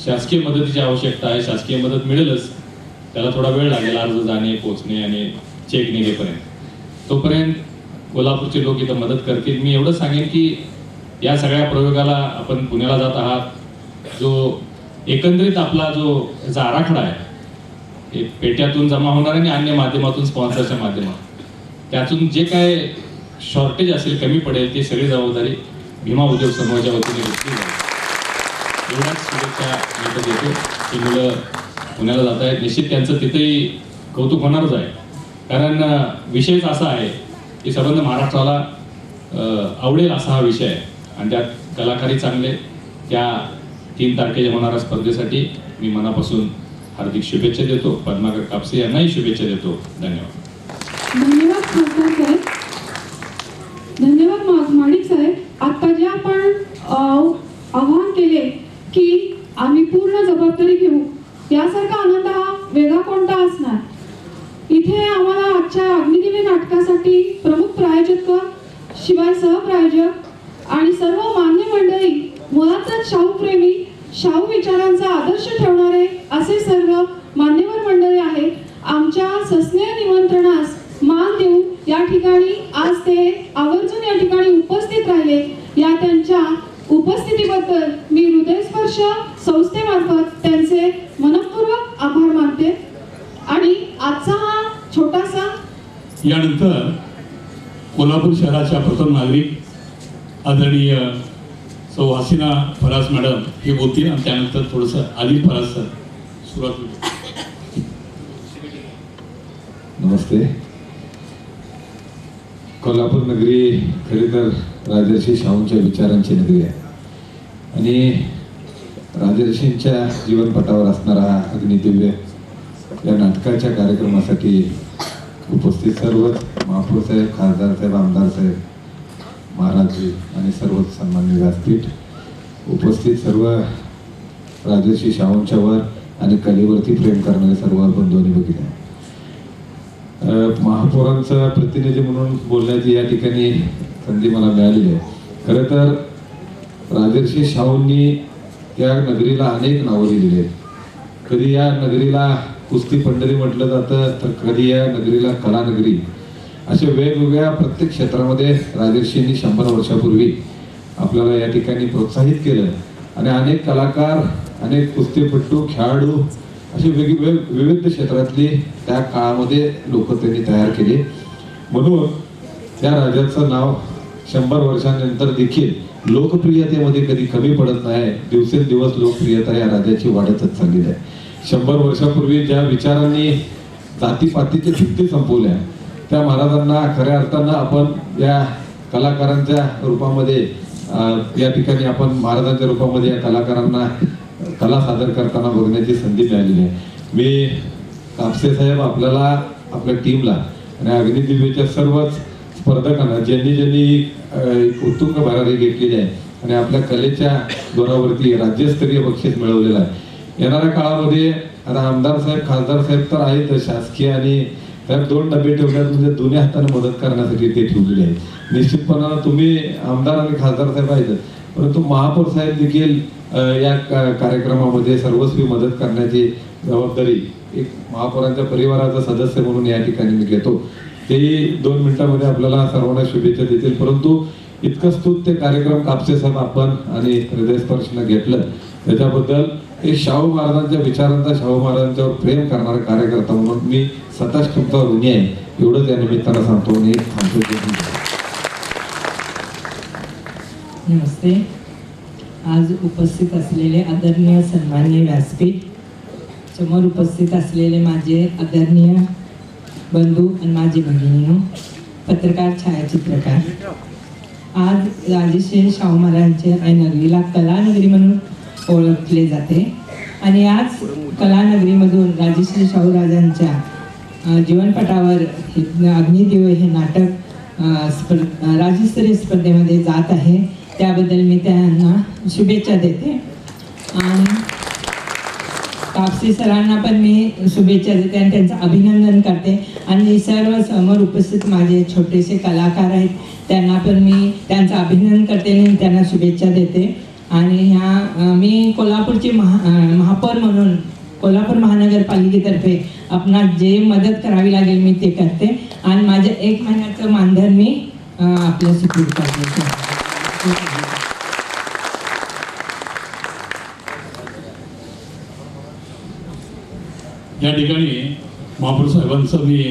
शासकीय मदतीची आवश्यकता आहे, शासकीय मदत मिळेलच, त्याला थोडा वेळ लागेल अर्ज जाणे, पोचणे आणि चेक निघेपर्यंत. तोपर्यंत कोल्हापूरचे लोक इथं मदत करतील. मी एवढंच सांगेन की या सगळ्या प्रयोगाला आपण पुण्याला जात आहात, जो एकंदरीत आपला जो याचा आराखडा आहे, पेट्यातून जमा होणार आणि अन्य माध्यमातून स्पॉन्सरच्या माध्यमातून, त्यातून जे काय शॉर्टेज असेल, कमी पडेल, ती सगळी जबाबदारी भीमा उद्योग समूहाच्या वतीने घेतली जाईल. एवढ्याच शुभेच्छा मी इथं देतो. ती मुलं पुण्याला जात आहेत, निश्चित त्यांचं तिथेही कौतुक होणारच आहे, कारण विषयच असा आहे की संबंध महाराष्ट्राला आवडेल असा हा विषय आहे. आणि त्यात कलाकारी चांगले. त्या 3 तारखेच्या होणाऱ्या स्पर्धेसाठी मी मनापासून हार्दिक शुभेच्छा देतो. पद्माकर कापसे यांनाही शुभेच्छा देतो. धन्यवाद. धन्यवाद खासदार साहेब, धन्यवाद माडिक साहेब. आता जे आपण आवाहन केले की आम्ही पूर्ण जबाबदारी घेऊ, यासारखा आनंद हा वेगळा कोणता असणार. इथे आम्हाला आजच्या अग्निदिव्य नाटकासाठी प्रमुख प्रायोजक, शिवाय सहप्रायोजक आणि सर्व मान्य मंडळी, मुळातच शाहूप्रेमी, शाहू विचारांचा आदर्श ठेवणारे असे सर्व मान्यवर मंडळी आहेत. आमच्या सस्नेह निमंत्रणास मान देऊन या ठिकाणी आज ते आवर्जून या ठिकाणी उपस्थित राहिले. या त्यांच्या उपस्थितीबद्दल मी हृदयस्पर्श संस्थेमार्फत त्यांचे मनपूर्वक आभार मानते. आणि आजचा हा छोटासा यानंतर कोल्हापूर शहराच्या प्रथम नागरिक आदरणीय सौ हसीना फरास मॅडम हे बोलतील आणि त्यानंतर थोडंसं आदिल फरास सर सुरुवात होईल. नमस्ते. कोल्हापूर नगरी खरी तर राजर्षी शाहूंच्या विचारांची नगरी आहे आणि राजर्षींच्या जीवनपटावर असणारा हा अग्निदिव्य या नाटकाच्या कार्यक्रमासाठी उपस्थित सर्वच महापौर साहेब, खासदार साहेब, आमदार साहेब, महाराजजी आणि सर्वच सन्माननीय व्यासपीठ, उपस्थित सर्व राजर्षी शाहूंच्यावर आणि कलेवरती प्रेम करणारे सर्व बंधूंनी बघितले. महापौरांचा प्रतिनिधी म्हणून बोलण्याची या ठिकाणी संधी मला मिळालेली आहे. खरं तर राजर्षी शाहूंनी त्या नगरीला अनेक नावं दिलेली आहेत. कधी या नगरीला कुस्ती पंढरी म्हटलं जातं, तर कधी या नगरीला कलानगरी, अशा वेगवेगळ्या प्रत्येक क्षेत्रामध्ये राजर्षींनी 100 वर्षापूर्वी आपल्याला या ठिकाणी प्रोत्साहित केलं आणि अनेक कलाकार, अनेक कुस्तीपट्टू, खेळाडू असे विविध क्षेत्रातली त्या काळामध्ये लोक त्यांनी तयार केले. म्हणून त्या राजाचं नाव 100 वर्षांनंतर देखील लोकप्रियतेमध्ये कधी कमी पडत नाही. दिवसेंदिवस लोकप्रियता या राजाची वाढतच चाललेली आहे. 100 वर्षापूर्वी ज्या विचारांनी जातीपातीच्या भित्ती संपवल्या, त्या महाराजांना खऱ्या अर्थानं आपण या कलाकारांच्या रूपामध्ये या ठिकाणी आपण महाराजांच्या रूपामध्ये या कलाकारांना कला सादर करताना बघण्याची संधी मिळालेली आहे. मी कापसे साहेब आपल्याला, आपल्या टीमला आणि अग्निदिव्यच्या सर्वच स्पर्धकांना ज्यांनी उत्तुंग भरारी घेतलेली आहे आणि आपल्या कलेच्या जोरावरती राज्यस्तरीय बक्षीस मिळवलेलं आहे. येणाऱ्या काळामध्ये आता आमदार साहेब, खासदार साहेब तर आहेत शासकीय आणि त्यात 2 डबे ठेवल्यात म्हणजे दोन्ही हाताने मदत करण्यासाठी ते ठेवलेले आहेत. निश्चितपणानं तुम्ही आमदार आणि खासदार साहेब आहेत, परंतु महापौर साहेब देखील या कार्यक्रमामध्ये सर्वस्वी मदत करण्याची जबाबदारी एक महापौरांच्या परिवाराचा सदस्य म्हणून या ठिकाणी मी घेतो. ते 2 मिनिटांमध्ये आपल्याला सर्वांना शुभेच्छा देतील. परंतु इतकं स्तुत ते कार्यक्रम कापसे साहेब आपण आणि हृदयस्पर्शनं घेतलं त्याच्याबद्दल एक शाहू महाराजांच्या विचारांचा, शाहू महाराजांच्यावर प्रेम करणारा कार्यकर्ता म्हणून मी स्वतःच तुमचा ऋणी आहे, एवढंच या निमित्तानं सांगतो आणि थांबतो. नमस्ते. आज उपस्थित असलेले आदरणीय सन्माननीय व्यासपीठ, समोर उपस्थित असलेले माझे आदरणीय बंधू आणि माझी भगिनी, पत्रकार, छायाचित्रकार, आज राजश्री शाहू महाराजांच्या नगरीला कलानगरी म्हणून ओळखले जाते आणि आज कलानगरीमधून राजश्री शाहू राजांच्या जीवनपटावर अग्निदिव्य हे नाटक राज्यस्तरीय स्पर्धेमध्ये जात आहे. त्याबद्दल मी त्यांना शुभेच्छा देते आणि कापसे सरांना पण मी शुभेच्छा देते आणि त्यांचं अभिनंदन करते. आणि सर्व समोर उपस्थित माझे छोटेसे कलाकार आहेत त्यांना पण मी त्यांचं अभिनंदन करते आणि त्यांना शुभेच्छा देते. आणि मी कोल्हापूरची महापौर म्हणून कोल्हापूर महानगरपालिकेतर्फे आपणास जे मदत करावी लागेल मी ते करते आणि माझं 1 महिन्याचं मानधन मी आपल्या सुपूर्द करते. या ठिकाणी महापौर साहेबांचं मी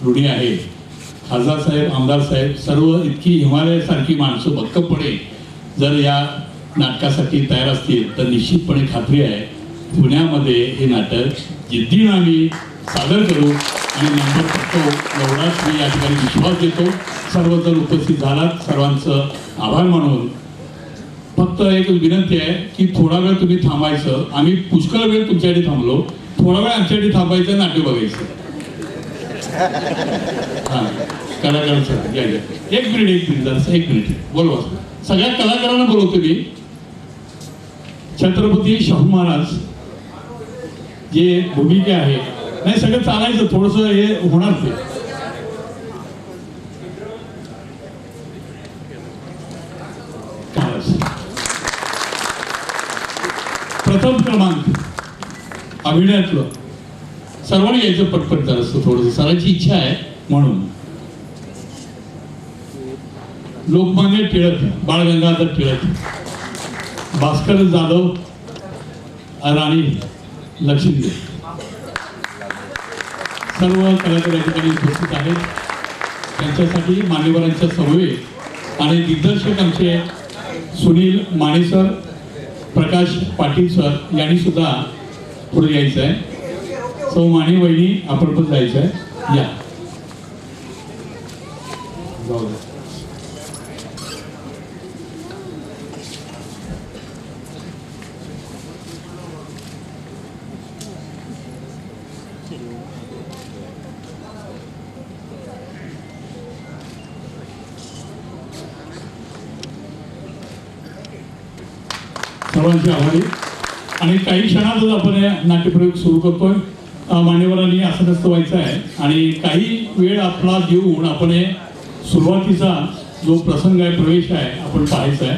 ऋणी आहे. खासदार साहेब, आमदार साहेब सर्व इतकी हिमालयासारखी माणसं भक्कमपणे जर या नाटकासाठी तयार असतील तर निश्चितपणे खात्री आहे पुण्यामध्ये हे नाटक जिद्दीनं आम्ही सादर करू आणि नंबर करतो. एवढाच मी या ठिकाणी विश्वास देतो. सर्वजण उपस्थित झालात, सर्वांचं आभार मानून फक्त एक विनंती आहे की थोडा वेळ तुम्ही थांबायचं. आम्ही पुष्कळ वेळ तुमच्यासाठी थांबलो, थोडा वेळ आमच्यासाठी थांबायचं, नाट्य बघायचं. हां, कलाकारांचं घ्या घ्या. एक मिनिट बोलवा. सगळ्या कलाकारांना बोलवतो मी. छत्रपती शाहू महाराज जे भूमिका आहे, नाही सगळं चालायचं, थोडंसं हे होणार ते. प्रथम क्रमांक अभिनयातलं सर्वांनी यायचं पटपट झालं असतं, थोडंसं सरांची इच्छा आहे म्हणून. लोकमान्य टिळक, बाळ गंगाधर टिळक, भास्कर जाधव, राणी लक्ष्मी, सर्व कलाकार या ठिकाणी उपस्थित आहेत. त्यांच्यासाठी मान्यवरांच्या समवेत आणि दिग्दर्शक आमचे सुनील माने सर, प्रकाश पाटील सर यांनी सुद्धा पुढे यायचं आहे. सौ माने वहिनी आपण पण जायचं आहे. या जाऊ. सर्वांचे आभारी. आणि काही क्षणातच आपण नाट्यप्रयोग सुरू करतोय. मान्यवरांनी आसनस्थ व्हायचं आहे आणि काही वेळ आपला देऊन आपण सुरुवातीचा जो प्रसंग आहे, प्रवेश आहे, आपण पाहायचा आहे.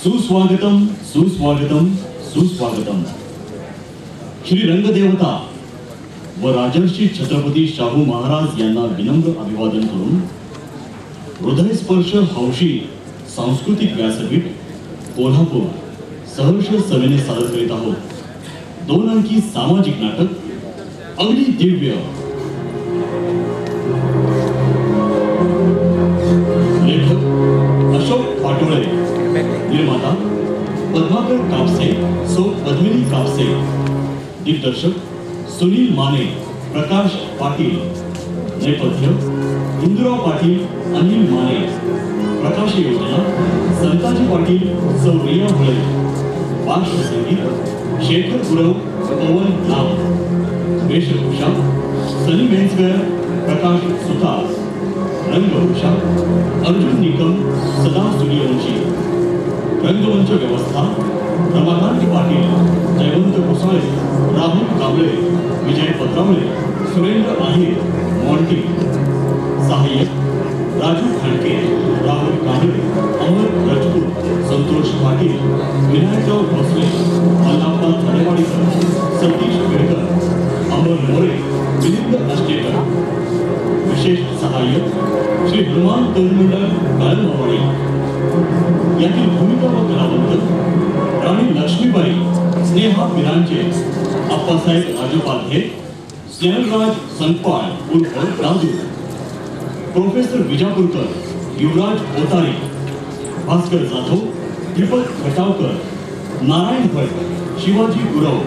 सुस्वागतम सुस्वागतम सुस्वागतम. श्री रंगदेवता व राजर्षी छत्रपती शाहू महाराज यांना विनम्र अभिवादन करून हृदयस्पर्श हौशी सांस्कृतिक व्यासपीठ कोल्हापूर सहर्ष सभेने सादर करीत आहोत 2 अंकी सामाजिक नाटक अग्नि दिव्य. लेखक अशोक पाटोळे, निर्माता पद्माकर कापसे, सौ पद्मिनी कापसे, दिग्दर्शक सुनील माने, प्रकाश पाटील, नेपथ्य इंदुराव पाटील, अनिल माने, प्रकाश योजना संताजी पाटील, सौ रिया हुळे, पार्श्वसंगीत शेखर गुरव, पवन नाम, वेशभूषा सनी मेन्सवेअर, प्रकाश सुतार, रंगभूषा अर्जुन निकम, सदा सूर्यवंशी, रंगमंच व्यवस्था रमाकांत पाटील, जयवंत घोसाळे, राहुल कांबळे, विजय पत्रावळे, सुरेंद्र आहेर, मॉन्टी. सहाय्यक राजू खांडके, राहुल कांबळे, अमर राजपूत, संतोष पाटील, विनायकराव भोसले, मल्हारराव धनेवाडीकर, सतीश केळकर, अमर मोरे, मिलिंद आष्टेकर. विशेष सहाय्यक श्री हनुमान तरुणमंडळ काळमवाडी. यातील भूमिका व कलावंत राणी लक्ष्मीबाई, स्नेहा पिरांचे, आप्पासाहेब राजोपाध्ये, स्नेहलराज संकपाळ उर्फ राजू, प्रोफेसर विजापूरकर, युवराज ओतारे, भास्कर जाधव, दीपक खटावकर, नारायण भट, शिवाजी गुरव,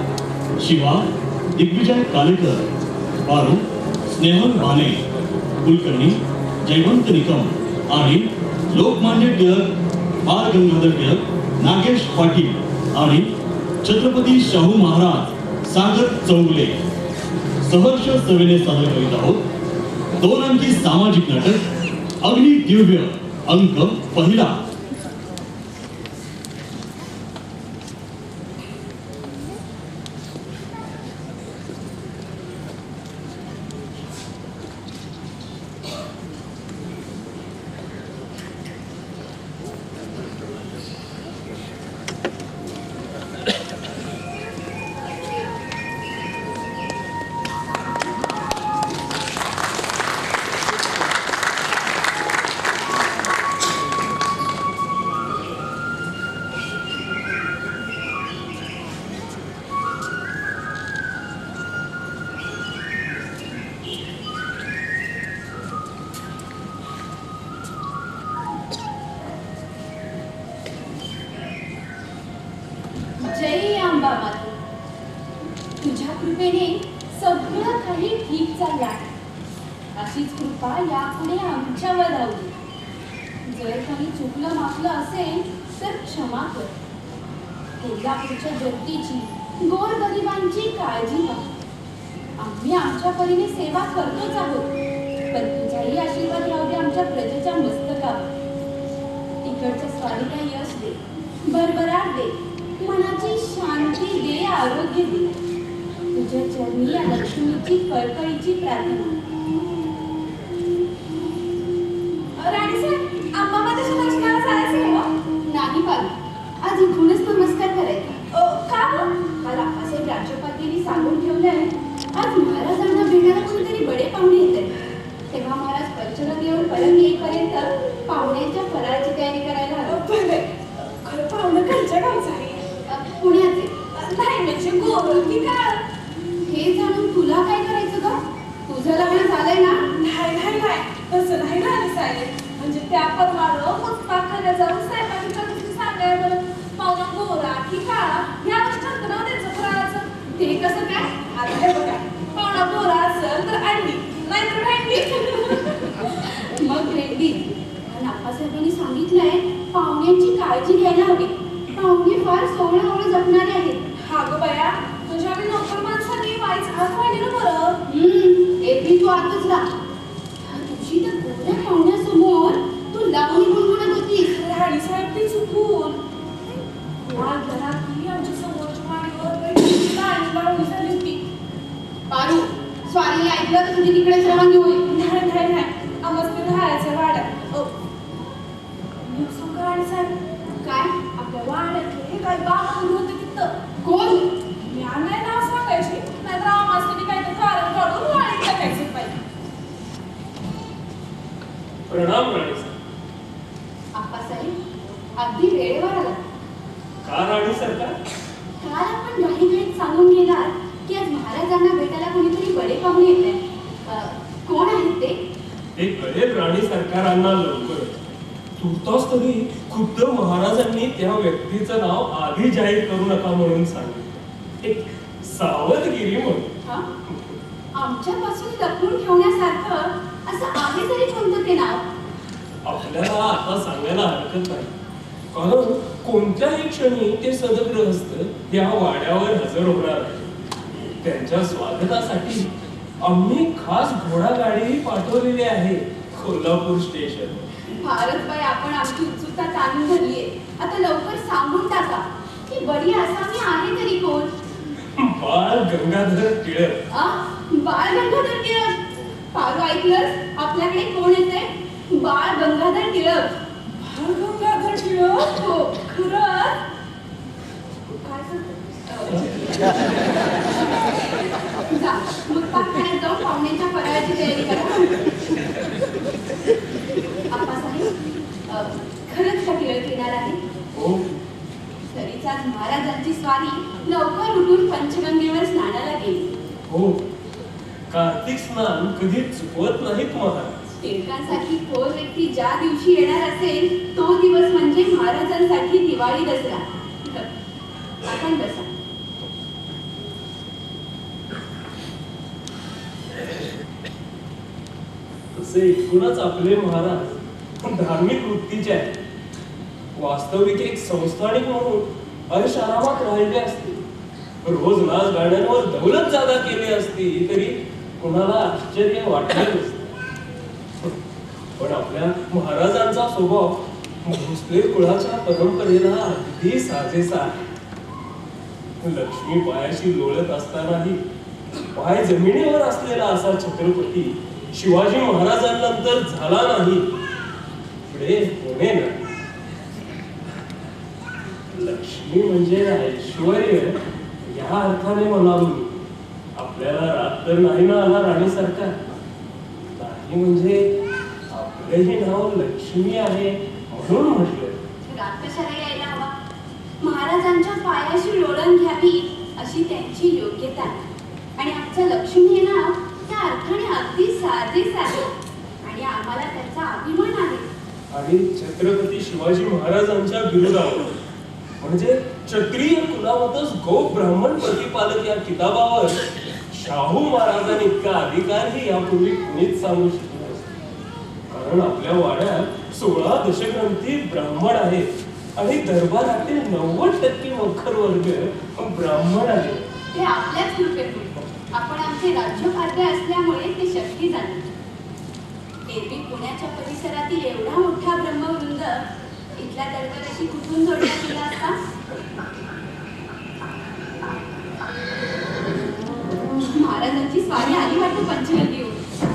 शिवा, दिग्विजय कालेकर, पारू, स्नेहल माने, कुलकर्णी जयवंत निकम आणि लोकमान्य टिळक बाळ गंगाधर टिळक नागेश पाटील आणि छत्रपती शाहू महाराज सागर चौगले. सहर्ष सेवेने सादर करीत आहोत 2 अंकी सामाजिक नाटक अग्नि दिव्य, अंक पहिला. जय अंबा माता, तुझ्या कृपेने सगळं काही ठीक चाललं आहे. अशीच कृपा यापुढे आमच्यावर राहू दे. जर काही चुकलं मागलं असेल तर क्षमा कर. कोल्हापूरच्या जनतेची, गोरगरिबांची काळजी घ्या. आम्ही आमच्या परीने सेवा करतोच आहोत, पण तुझाही आशीर्वाद राहू दे आमच्या प्रजेच्या मस्तकावर. इकडच्या स्वारीला यश दे, भरभराट दे, मनाची शांती दे, आरोग्य दे. तुझ्या चरणी या लक्ष्मीची कळकळीची प्रार्थना. राणी साहेब, अंबाबाईच्या दर्शनाला जायचं आहे हो? नाही बाबा, आज इथूनच नमस्कार करायचा. का हो? काल आप्पासाहेब राज्यपालांनी सांगून ठेवलंय, आज महाराजांना भेटायला कोणीतरी बडे पाहुणे येत आहेत. तेव्हा महाराज पश्चिम येऊन परत येईपर्यंत पाहुण्यांच्या फराळाची तयारी करायला हवी. खरं पाहुणं घरच्या गावचं आहे. पुण्याचे नाही म्हणजे गोरल की काय? हे जाणून तुला काय करायचं का? तुझं लग्न झालंय ना? नाही तसं नाही राणी साहेब. म्हणजे त्या परमानं मुस्ताखाने जाऊन साहेबांच्या गोष्टी सांगायला पाहुणा गोरा की काळा यावर ठरतं त्याचं फराळाचं. ते कसं काय? आता हे बघा, पाहुणा गोरा असेल तर अंडी, नाहीतर भेंडी. मग भेंडी. आणि आप्पासाहेबांनी सांगितलंय पाहुण्यांची काळजी घ्यायला हवी. पाहुणे फार सोहळं जपणारे आहेत. हा गं बया, तुझ्या आम्ही नोकर माणसांनी वाईच हात वाढलेलं बरं. एरवी तू आतच राहा. तुझी तर गोऱ्या पाहुण्यासमोर तू लावणी गुणगुणत होतीस. राणी साहेब ती चुकून आज घरातली आमच्या समोरच्या माडीवर लावणी झाली होती. पारू, स्वारीने ऐकलं तर तुझी तिकडेच रवानगी होईल. नाही आमचं राहायचं वाड्यात. राणी साहेब, काय? आपल्या वाड्यातले काही बाबा होते तिथं. कोण? मी नाही नाव सांगायची, नाहीतर आम्हाला काही कारण काढून वाड्यात टाकायचं पाहिजे. प्रणाम राणी साहेब. आप्पासाहेब, अगदी वेळेवर आला. का राणी सरकार? काल आपण घाईघाईत सांगून गेलात की आज महाराजांना भेटायला कोणीतरी बडे पाहुणे येत आहेत. कोण आहेत ते? ते कळेल राणी सरकारांना लवकर. तुर्तास तरी खुद्द महाराजांनी त्या व्यक्तीचं नाव आधी जाहीर करू नका म्हणून सांगितलं. एक सावधगिरी म्हणून. आमच्यापासून लपवून ठेवण्यासारखं असं आहे तरी कोणतं ते नाव? आपल्याला आता सांगायला हरकत नाही, कारण कोणत्याही क्षणी ते सदग्रहस्थ या वाड्यावर हजर होणार आहे. त्यांच्या स्वागतासाठी आम्ही खास घोडागाडी पाठवलेली आहे कोल्हापूर स्टेशन. फारच बाई, आपण आमची उत्सुकता उत्सुकता ताणून धरलीये. आता लवकर सांगून टाका की बडी आसामी आहे तरी कोण? बाळ गंगाधर टिळक. बाळ गंगाधर टिळक? पारू ऐकलंस? आपल्याकडे कोण येते? बाळ गंगाधर टिळक. बाळ गंगाधर टिळक? हो खरंच. काय जा मग पाकखान्यात जाऊन पाहुण्यांच्या फराळाची तयारी करा. आप्पासाहेब खरंच का टिळक येणार आहे? हो. तरीच आज महाराजांची स्वारी लवकर उठून पंचगंगेवर स्नानाला गेली. हो, कार्तिक स्नान कधी चुकवत नाहीत महाराज. टिळकांसारखी थोर व्यक्ती ज्या दिवशी येणार असेल तो दिवस म्हणजे महाराजांसाठी दिवाळी दसरा. आपण बसा. तसे एकूणच आपले महाराज धार्मिक वृत्तीचे आहेत. वास्तविक एक संस्थानिक म्हणून ऐशारामात राहिले असते, रोज नाच गाण्यांवर दौलत जादा केली असती तरी कुणाला आश्चर्य वाटले नसते. पण आपल्या महाराजांचा स्वभाव भोसले कुळाच्या परंपरेला अगदी साजेसा आहे. लक्ष्मी पायाशी लोळत असतानाही पाय जमिनीवर असलेला असा छत्रपती शिवाजी महाराजांनंतर झाला नाही, पुढे होणे नाही. लक्ष्मी म्हणजे ऐश्वर्य या अर्थाने म्हणालो मी. आपल्याला रात तर नाही ना आला राणीसारखा. नाही म्हणजे आपलंही नाव लक्ष्मी आहे म्हणून म्हटलं. रात कशाला यायला हवा? महाराजांच्या पायाशी लोळण घ्यावी अशी त्यांची योग्यता आहे. आणि आमचं लक्ष्मी हे नाव त्या अर्थाने अगदी साधेच आहे आणि आम्हाला त्याचा अभिमान आहे. आणि छत्रपती शिवाजी महाराजांच्या विरोधावर म्हणजे क्षत्रिय कुलावतच गो ब्राह्मण प्रतिपालक या किताबावर शाहू महाराजांनी इतका अधिकारही यापूर्वी कुणीच सांगू शकले नसते. कारण आपल्या वाड्यात 16 दशग्रंथी ब्राह्मण आहेत आणि दरबारातील 90% नोकर वर्ग ब्राह्मण आहे. ते आपल्याच कृपेमुळे. आपण आमचे राज्यकार्य असल्यामुळे ते शक्य झाले. एरवी पुण्याच्या परिसरातील एवढा मोठा ब्रह्मवृंद इथल्या दरबाराशी कुठून जोडण्यात गेला असता? महाराजांची स्वारी आली वाटतं पंचगंगेवर.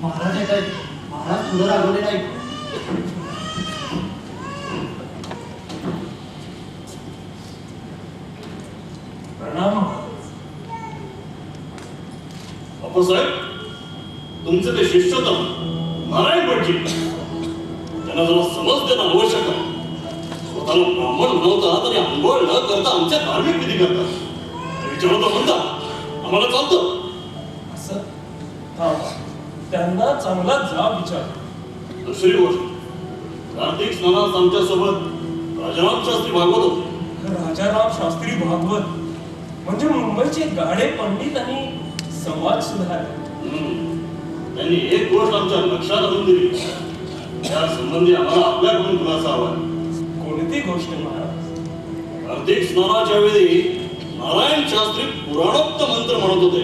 महाराज येत महाराज पुढे रागवले नाही. प्रणाम. अप्पासाहेब, तुमचे ते शिष्यतम नारायण भटजी त्यांना जरा समज देणं आवश्यक आहे. स्वतःला ब्राह्मण म्हणवतात आणि आंघोळ न करता आमच्या धार्मिक विधी करतात. विचारतो म्हणता आम्हाला चालतं असं थांबा, त्यांना चांगला जाब विचार. दुसरी गोष्ट, कार्तिक स्नानात आमच्या सोबत राजाराम शास्त्री भागवत होते. राजाराम शास्त्री भागवत म्हणजे मुंबईचे गाडे पंडित आणि समाज सुधारक. त्यांनी एक गोष्ट आमच्या लक्षात आणून दिली. त्या संबंधी आम्हाला आपल्याकडून खुलासा हवा. कोणती गोष्ट महाराज? कार्तिक स्नानाच्या वेळी नारायण शास्त्री पुराणोक्त मंत्र म्हणत होते.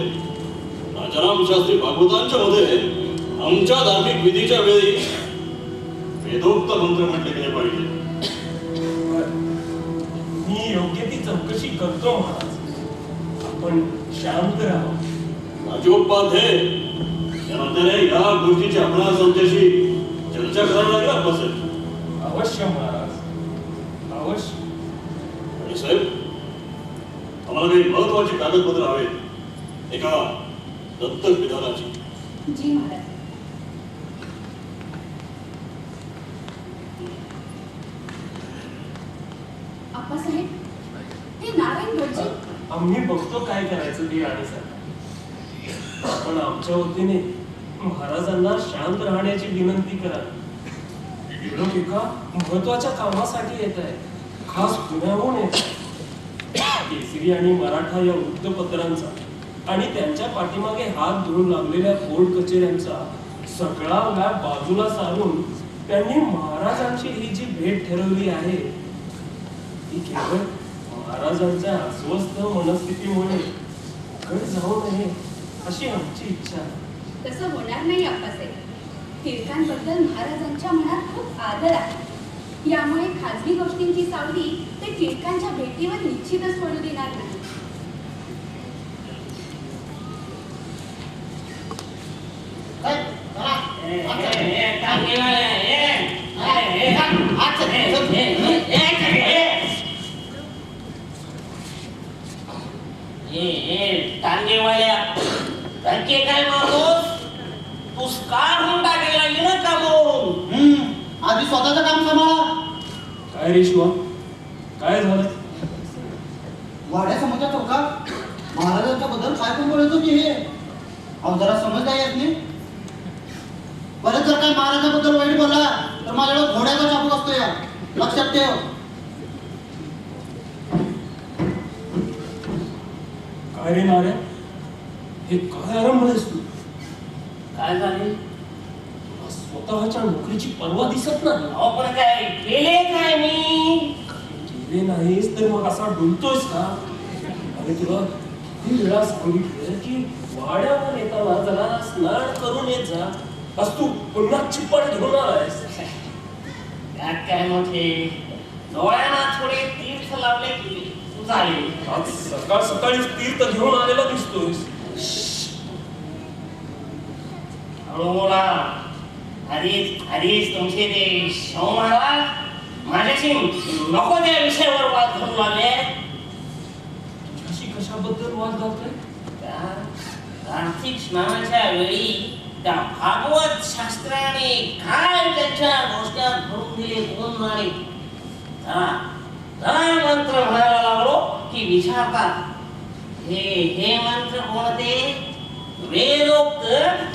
राजाराम शास्त्री भागवतांच्या मध्ये आमच्या धार्मिक विधीच्या वेळी वेदोक्त मंत्र म्हटले गेले पाहिजे. मी योग्य ती चौकशी करतो महाराज. आपण शांत राहा. राजोपाध्याय या नात्याने या गोष्टीची आपणास आमच्याशी चर्चा करायला लागला बसेल. अवश्य महाराज, अवश्य. आणि साहेब, आम्हाला काही महत्वाची कागदपत्र हवेत. एका दत्तक विधानाची. जी महाराज. आप्पासाहेब, हे नारायण भटजी. आम्ही बघतो काय करायचं ते राणीसाहेब. आपण आमच्या वतीने महाराजांना शांत राहण्याची विनंती करा. लोक एका महत्वाच्या कामासाठी येत आहे. खास पुण्याहून येत आहे. केसरी आणि मराठा या वृत्तपत्रांचा आणि त्यांच्या पाठीमागे हात धरून लागलेल्या कोर्ट कचेऱ्यांचा सगळा व्याप बाजूला सारून त्यांनी महाराजांची ही जी भेट ठरवली आहे ती केवळ महाराजांच्या अस्वस्थ मनस्थितीमुळे घट जाऊ नये अशी आमची इच्छा आहे. तसं होणार नाही आप्पासाहेब. टिळकांबद्दल महाराजांच्या मनात खूप आदर आहे. यामुळे खाजगी गोष्टींची सावली ते टिळकांच्या भेटीवर निश्चितच पडू देणार नाही. टांगेवाल्या धक्के काय मारतोस? तू स्कार होऊन टाकायला लागली ना कामावरून. आधी स्वतःचं काम सांभाळा. काय रे शिवा, काय झालं? वाड्यासमोरच्या चौकात महाराजांच्या बद्दल काय पण बोलत होती हे. अहो जरा समजता येत नाही. परत जर काय महाराजांबद्दल वाईट बोलला तर माझ्याकडे घोड्याचा चाबूक असतो या, लक्षात ठेव. काय रे नाऱ्या, हे काय आरंभलेस तू? काय झाले? स्वतःच्या नोकरीची पर्वा दिसत नाही. अहो पण काय केले काय मी? केले नाहीस तर मग असा डुलतोयस का? अरे तुला किती वेळा सांगितलं की वाड्यावर येताना जरा स्नान करून येत जा. आज तू पुन्हा चिप्पट घेऊन आलायस. त्यात काय मोठे, डोळ्यांना थोडे तीर्थ लावले की झाले. आज सकाळ सकाळी तीर्थ घेऊन आलेला दिसतोयस. हळू बोला. आधीच तुमचे ते शाहू महाराज माझ्याशी नको त्या विषयावर वाद करू लागले. तुझ्याशी कशाबद्दल वाद घालतोय? कार्तिक स्नानाच्या वेळी त्या भागवत शास्त्राने काय त्यांच्या डोक्यात भरून दिले कोण जाणे. मंत्र म्हणायला लागलो की विचारतात, हे मंत्र कोणते? वेदोक्त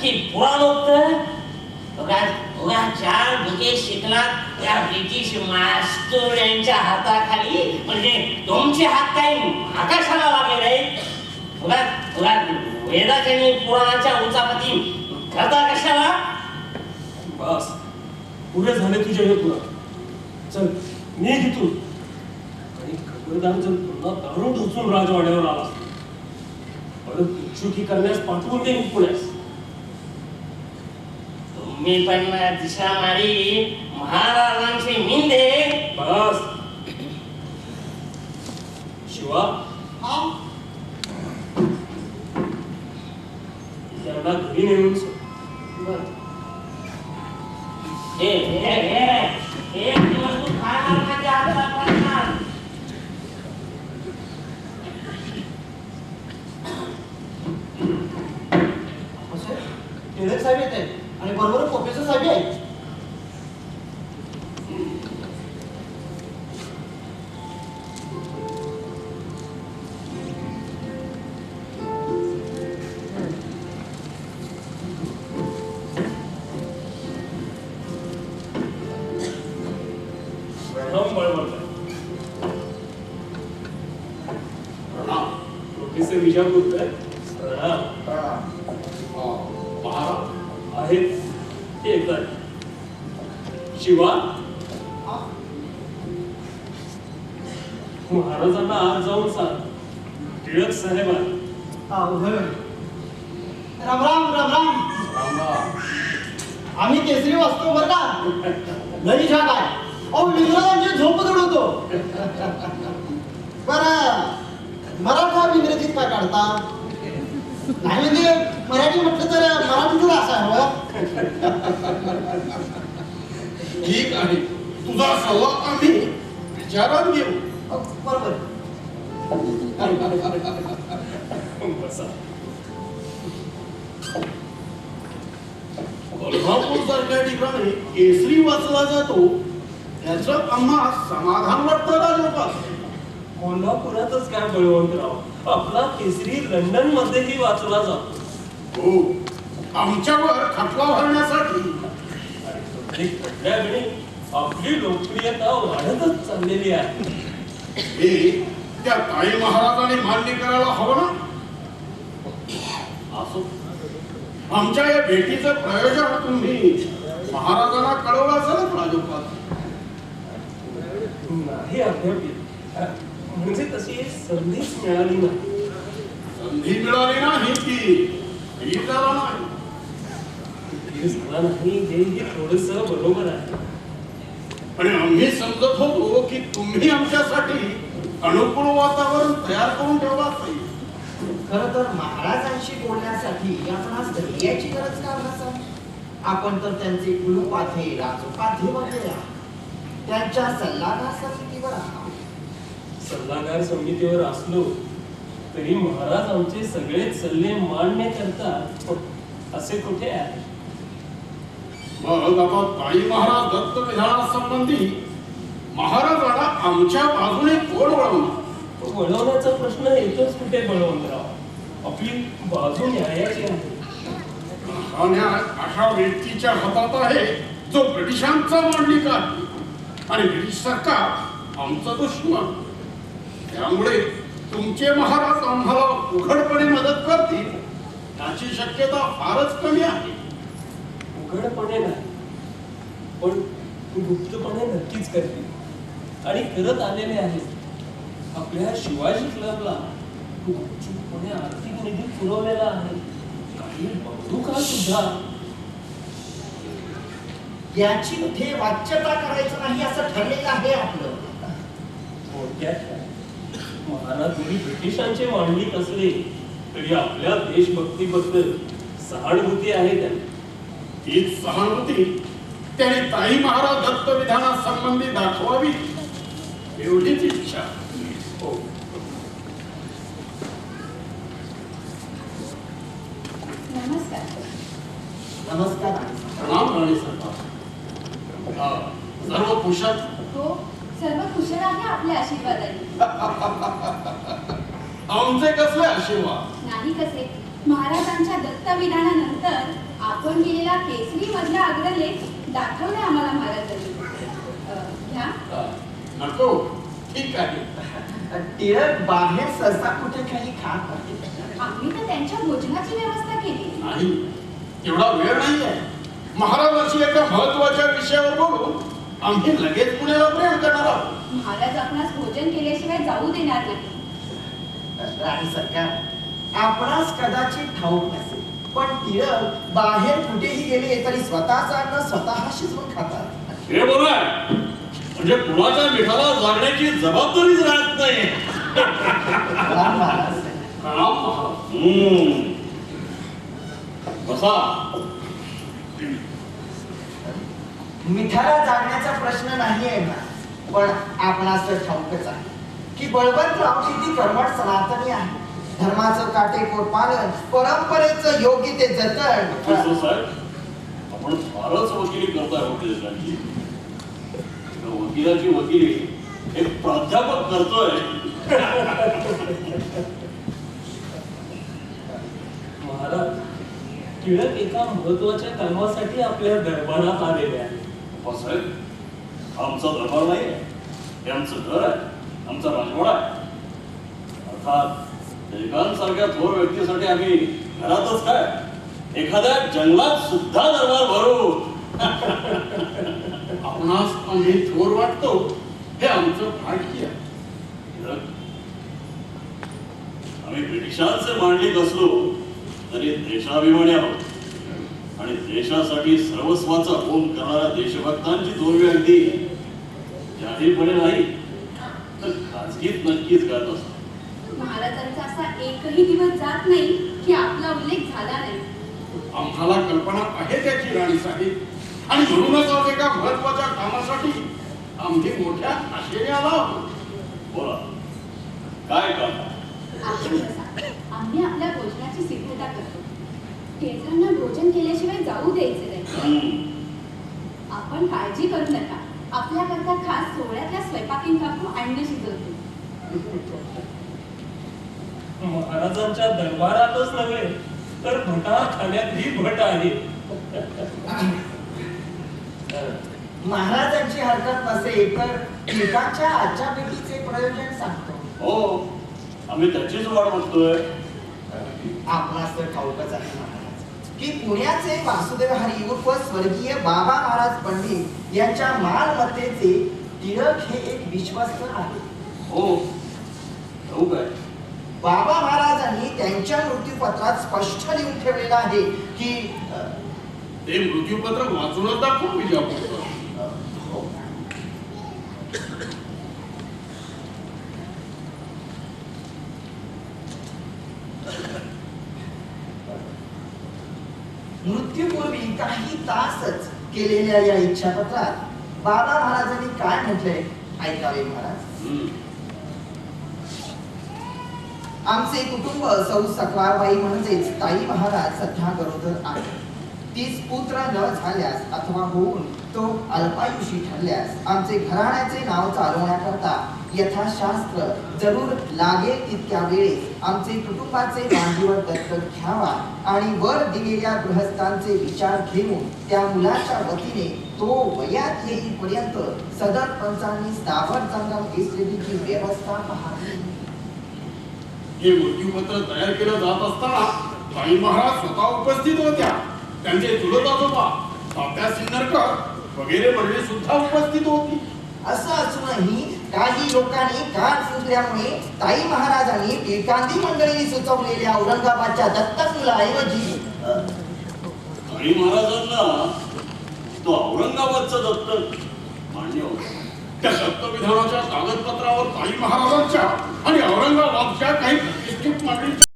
की पुराणोक्त? उगा चार बुके शिकलात त्या ब्रिटिश मास्टर यांच्या हाताखाली, म्हणजे तुमचे हात काही आकाशाला लागले नाहीत. उगा वेदाच्या आणि पुराणाच्या उंचापती करता कशाला? बस पुरे झाले तुझे हे पुरा. चल निघ इथून. आणि खबरदार जर पुन्हा दारू ढोसून राजवाड्यावर आला परत भिक्षुकी करण्यास पाठवून दे पुण्यास. तुम्ही पण दिशा मारी महाराजांचे मिंदे. बस शिवा, त्यांना घरी नेऊन एक दिवस तू खाणार माझ्या हातात पडणार. टिळक साहेब येते आणि बरोबर प्रोफेसर साहेब आहेत. प्रोफेसर विजापूरकर आहेत ते येतात. शिवा, महाराजांना आज जाऊन सांग टिळक साहेब राम राम राम राम. आम्ही केसरी वाचतो बरं का. लई छान आहे. अहो विंग्रजांची झोप उडवतो. बरं मराठा इंग्रजीत काय काढता? नाही म्हणजे मराठी म्हटलं तर मराठीतच असं हवं. ठीक आहे, तुझा सल्ला आम्ही विचारात घेऊ. बरोबर. कोल्हापूर सारख्या ठिकाणी केसरी वाचला जातो याचं आम्हा समाधान वाटतं का लोकांना? कोल्हापुरातच काय बळवंतराव, आपला केसरी लंडन मध्येही वाचला जातो. हो, आमच्यावर खटला भरण्यासाठी. खटल्या वेळी आपली लोकप्रियता वाढतच चाललेली आहे. हे त्या ताई महाराजांनी मान्य करायला हवं ना. असो, आमच्या या भेटीचं प्रयोजन तुम्ही महाराजांना कळवलं असेल राजोपात. नाही अध्यापित, म्हणजे तशी संधीच मिळाली नाही. संधी मिळाली नाही की झाला नाही. झाला नाही हेही थोडस बरोबर आहे. आणि आम्ही समजत होतो की तुम्ही आमच्यासाठी अनुकूल वातावरण तयार करून ठेवला पाहिजे. खरं तर महाराजांशी बोलण्यासाठी आपणास याची गरज का नसा. आपण तर त्यांचे कुलपाथे राजोपाध्ये बनले आहात. त्यांच्या सल्लागार समितीवर आहात. सल्लागार समितीवर असलो तरी महाराज आमचे सगळे सल्ले मान्य करतात असे कुठे आहे? मग आता ताई महाराज दत्त विधानासंबंधी महाराजांना आमच्या बाजूने कोण वळवणार? वळवण्याचा प्रश्न येतोच कुठे बळवंतराव? आपली बाजू न्यायाची आहे. हा न्याय अशा व्यक्तीच्या हातात आहे जो ब्रिटिशांचा मांडलिक आहे आणि ब्रिटिश सरकार आमचा दुश्मन. त्यामुळे तुमचे महाराज आम्हाला उघडपणे मदत करतील याची शक्यता फारच कमी आहे. उघडपणे नाही पण गुप्तपणे नक्कीच करतील आणि करत आलेले आहेत. आपल्या शिवाजी क्लबला गुपचूपपणे आर्थिक निधी पुरवलेला आहे. काही बंदुका सुद्धा. याची इथे वाच्यता करायचं नाही असं ठरलेलं आहे आपलं. थोडक्यात महाराज जरी ब्रिटिशांचे मांडलिक असले तरी आपल्या देशभक्तीबद्दल सहानुभूती आहे त्यांना. हीच सहानुभूती त्याने ताई महाराज दत्त विधानासंबंधी दाखवावी एवढीच इच्छा. हो. नमस्कार. नमस्कार. प्रणाम राणी सरकार. सर्व कुशल? हो, सर्व कुशल आहे आपल्या आशीर्वादाने. आमचे कसले आशीर्वाद? नाही कसे. महाराजांच्या दत्त विधानानंतर आपण केलेला केसरी मधला अग्रलेख दाखवले आम्हाला महाराजांनी. घ्या. नको, ठीक आहे. टिळक बाहेर सहसा कुठे काही खात नाही. आम्ही तर त्यांच्या भोजनाची व्यवस्था केली. नाही, एवढा वेळ नाही आहे. महाराजांशी एका महत्वाच्या विषयावर बोलून आम्ही लगेच पुण्याला प्रयाण करणार आहोत. महाराज आपणास भोजन केल्याशिवाय जाऊ देणार नाही. राणी सरकार, आपणास कदाचित ठाऊक नसेल पण टिळक बाहेर कुठेही गेले तरी स्वतःचा अन्न स्वतः शिजवून खातात. हे बरं आहे. म्हणजे कुणाच्या मिठाला जागण्याची जबाबदारीच राहत नाही. बसा. मिठाला जागण्याचा प्रश्न नाही आहे ना, पण आपणास तर ठाऊकच आहे की बळवंतराव किती कर्मठ सनातनी आहे. धर्माचं काटेकोर पालन, परंपरेचं योग्य ते जतन. साहेब, आपण फारच वकिली करताय वकिलांची. वकिलाची वकिली एक प्राध्यापक करतोय. महाराज, टिळक एका महत्वाच्या कामासाठी आपल्या दरबारात आलेले आहे. साहेब, आमचा दरबार नाही आहे, हे आमचं घर आहे, आमचा राजवाडा आहे. अर्थात टिळकांसारख्या थोर व्यक्तीसाठी आम्ही घरातच काय एखाद्या जंगलात सुद्धा दरबार भरू. आपणास आम्ही थोर वाटतो हे आमचं भाग्य आहे. आम्ही ब्रिटिशांचे मांडलिक असलो तरी देशाभिमानी आहोत आणि देशासाठी सर्वस्वाचा होम करणाऱ्या देशभक्तांची जोडवी अगदी जाहीरपणे नाही तर खाजगीत नक्कीच करत असतो. महाराजांचा असा एकही दिवस जात नाही की आपला उल्लेख झाला नाही. आम्हाला कल्पना आहे त्याची राणी साहेब, आणि म्हणूनच आज एका महत्वाच्या कामासाठी आम्ही मोठ्या आशेने आलो आहोत. बोला, काय काम? आम्ही आपल्या भोजनाची सिद्धता करतो. केसरांना भोजन केल्याशिवाय जाऊ द्यायचे नाही. आपण काळजी करू नका. आपल्याकरता खास सोहळ्यातल्या स्वयंपाकीन काकू अंडे शिजवतो. महाराजांच्या दरबारातच नव्हे तर भटाखान्यातही भट आहे. महाराजांची हरकत नसेल तर टिळकांच्या आजच्या भेटीचे प्रयोजन सांगतो. हो, आम्ही त्याचीच वाट बघतोय. आपणास तर ठाऊकच आहे महाराज की पुण्याचे वासुदेव हरी उर्फ स्वर्गीय बाबा महाराज पंडित यांच्या मालमत्तेचे टिळक हे एक विश्वस्त आहे. हो, ठाऊक आहे. बाबा महाराजांनी त्यांच्या मृत्यूपत्रात स्पष्ट लिहून ठेवलेलं आहे की ते मृत्यूपत्र वाचूनच दाखवून विजापूर. मृत्यूपूर्वी काही तासच केलेल्या या इच्छापत्रात बाबा महाराजांनी काय म्हटलंय ऐकावे महाराज. आमचे कुटुंब सौ सकवारबाई म्हणजेच ताई महाराज सध्या गरोदर आहे. तीच पुत्र न झाल्यास अथवा होऊन तो अल्पायुषी ठरल्यास आमचे घराण्याचे नाव चालवण्याकरता यथाशास्त्र जरूर लागेल तितक्या वेळेस आमचे कुटुंबाचे मांडीवर दत्तक घ्यावा आणि वर दिलेल्या गृहस्थांचे विचार घेऊन त्या मुलाच्या वतीने तो वयात येईपर्यंत सदर पंचांनी स्थावर जंगम केसरीची व्यवस्था पाहावी. हे मृत्यूपत्र तयार केलं जात असताना ताई महाराज स्वतः उपस्थित होत्या. त्यांचे चुलत आजोबा तात्या सिन्नरकर वगैरे मंडळी सुद्धा उपस्थित होती. असं असूनही काही लोकांनी कान सुधल्यामुळे ताई महाराजांनी टिळकांदी मंडळींनी सुचवलेल्या औरंगाबादच्या दत्तक मुलाऐवजी ताई महाराजांना तो औरंगाबादचं दत्तक मान्य होतं. त्या दत्तविधानाच्या कागदपत्रावर ताई महाराजांच्या आणि औरंगाबादच्या काही प्रतिष्ठित मंडळींच्या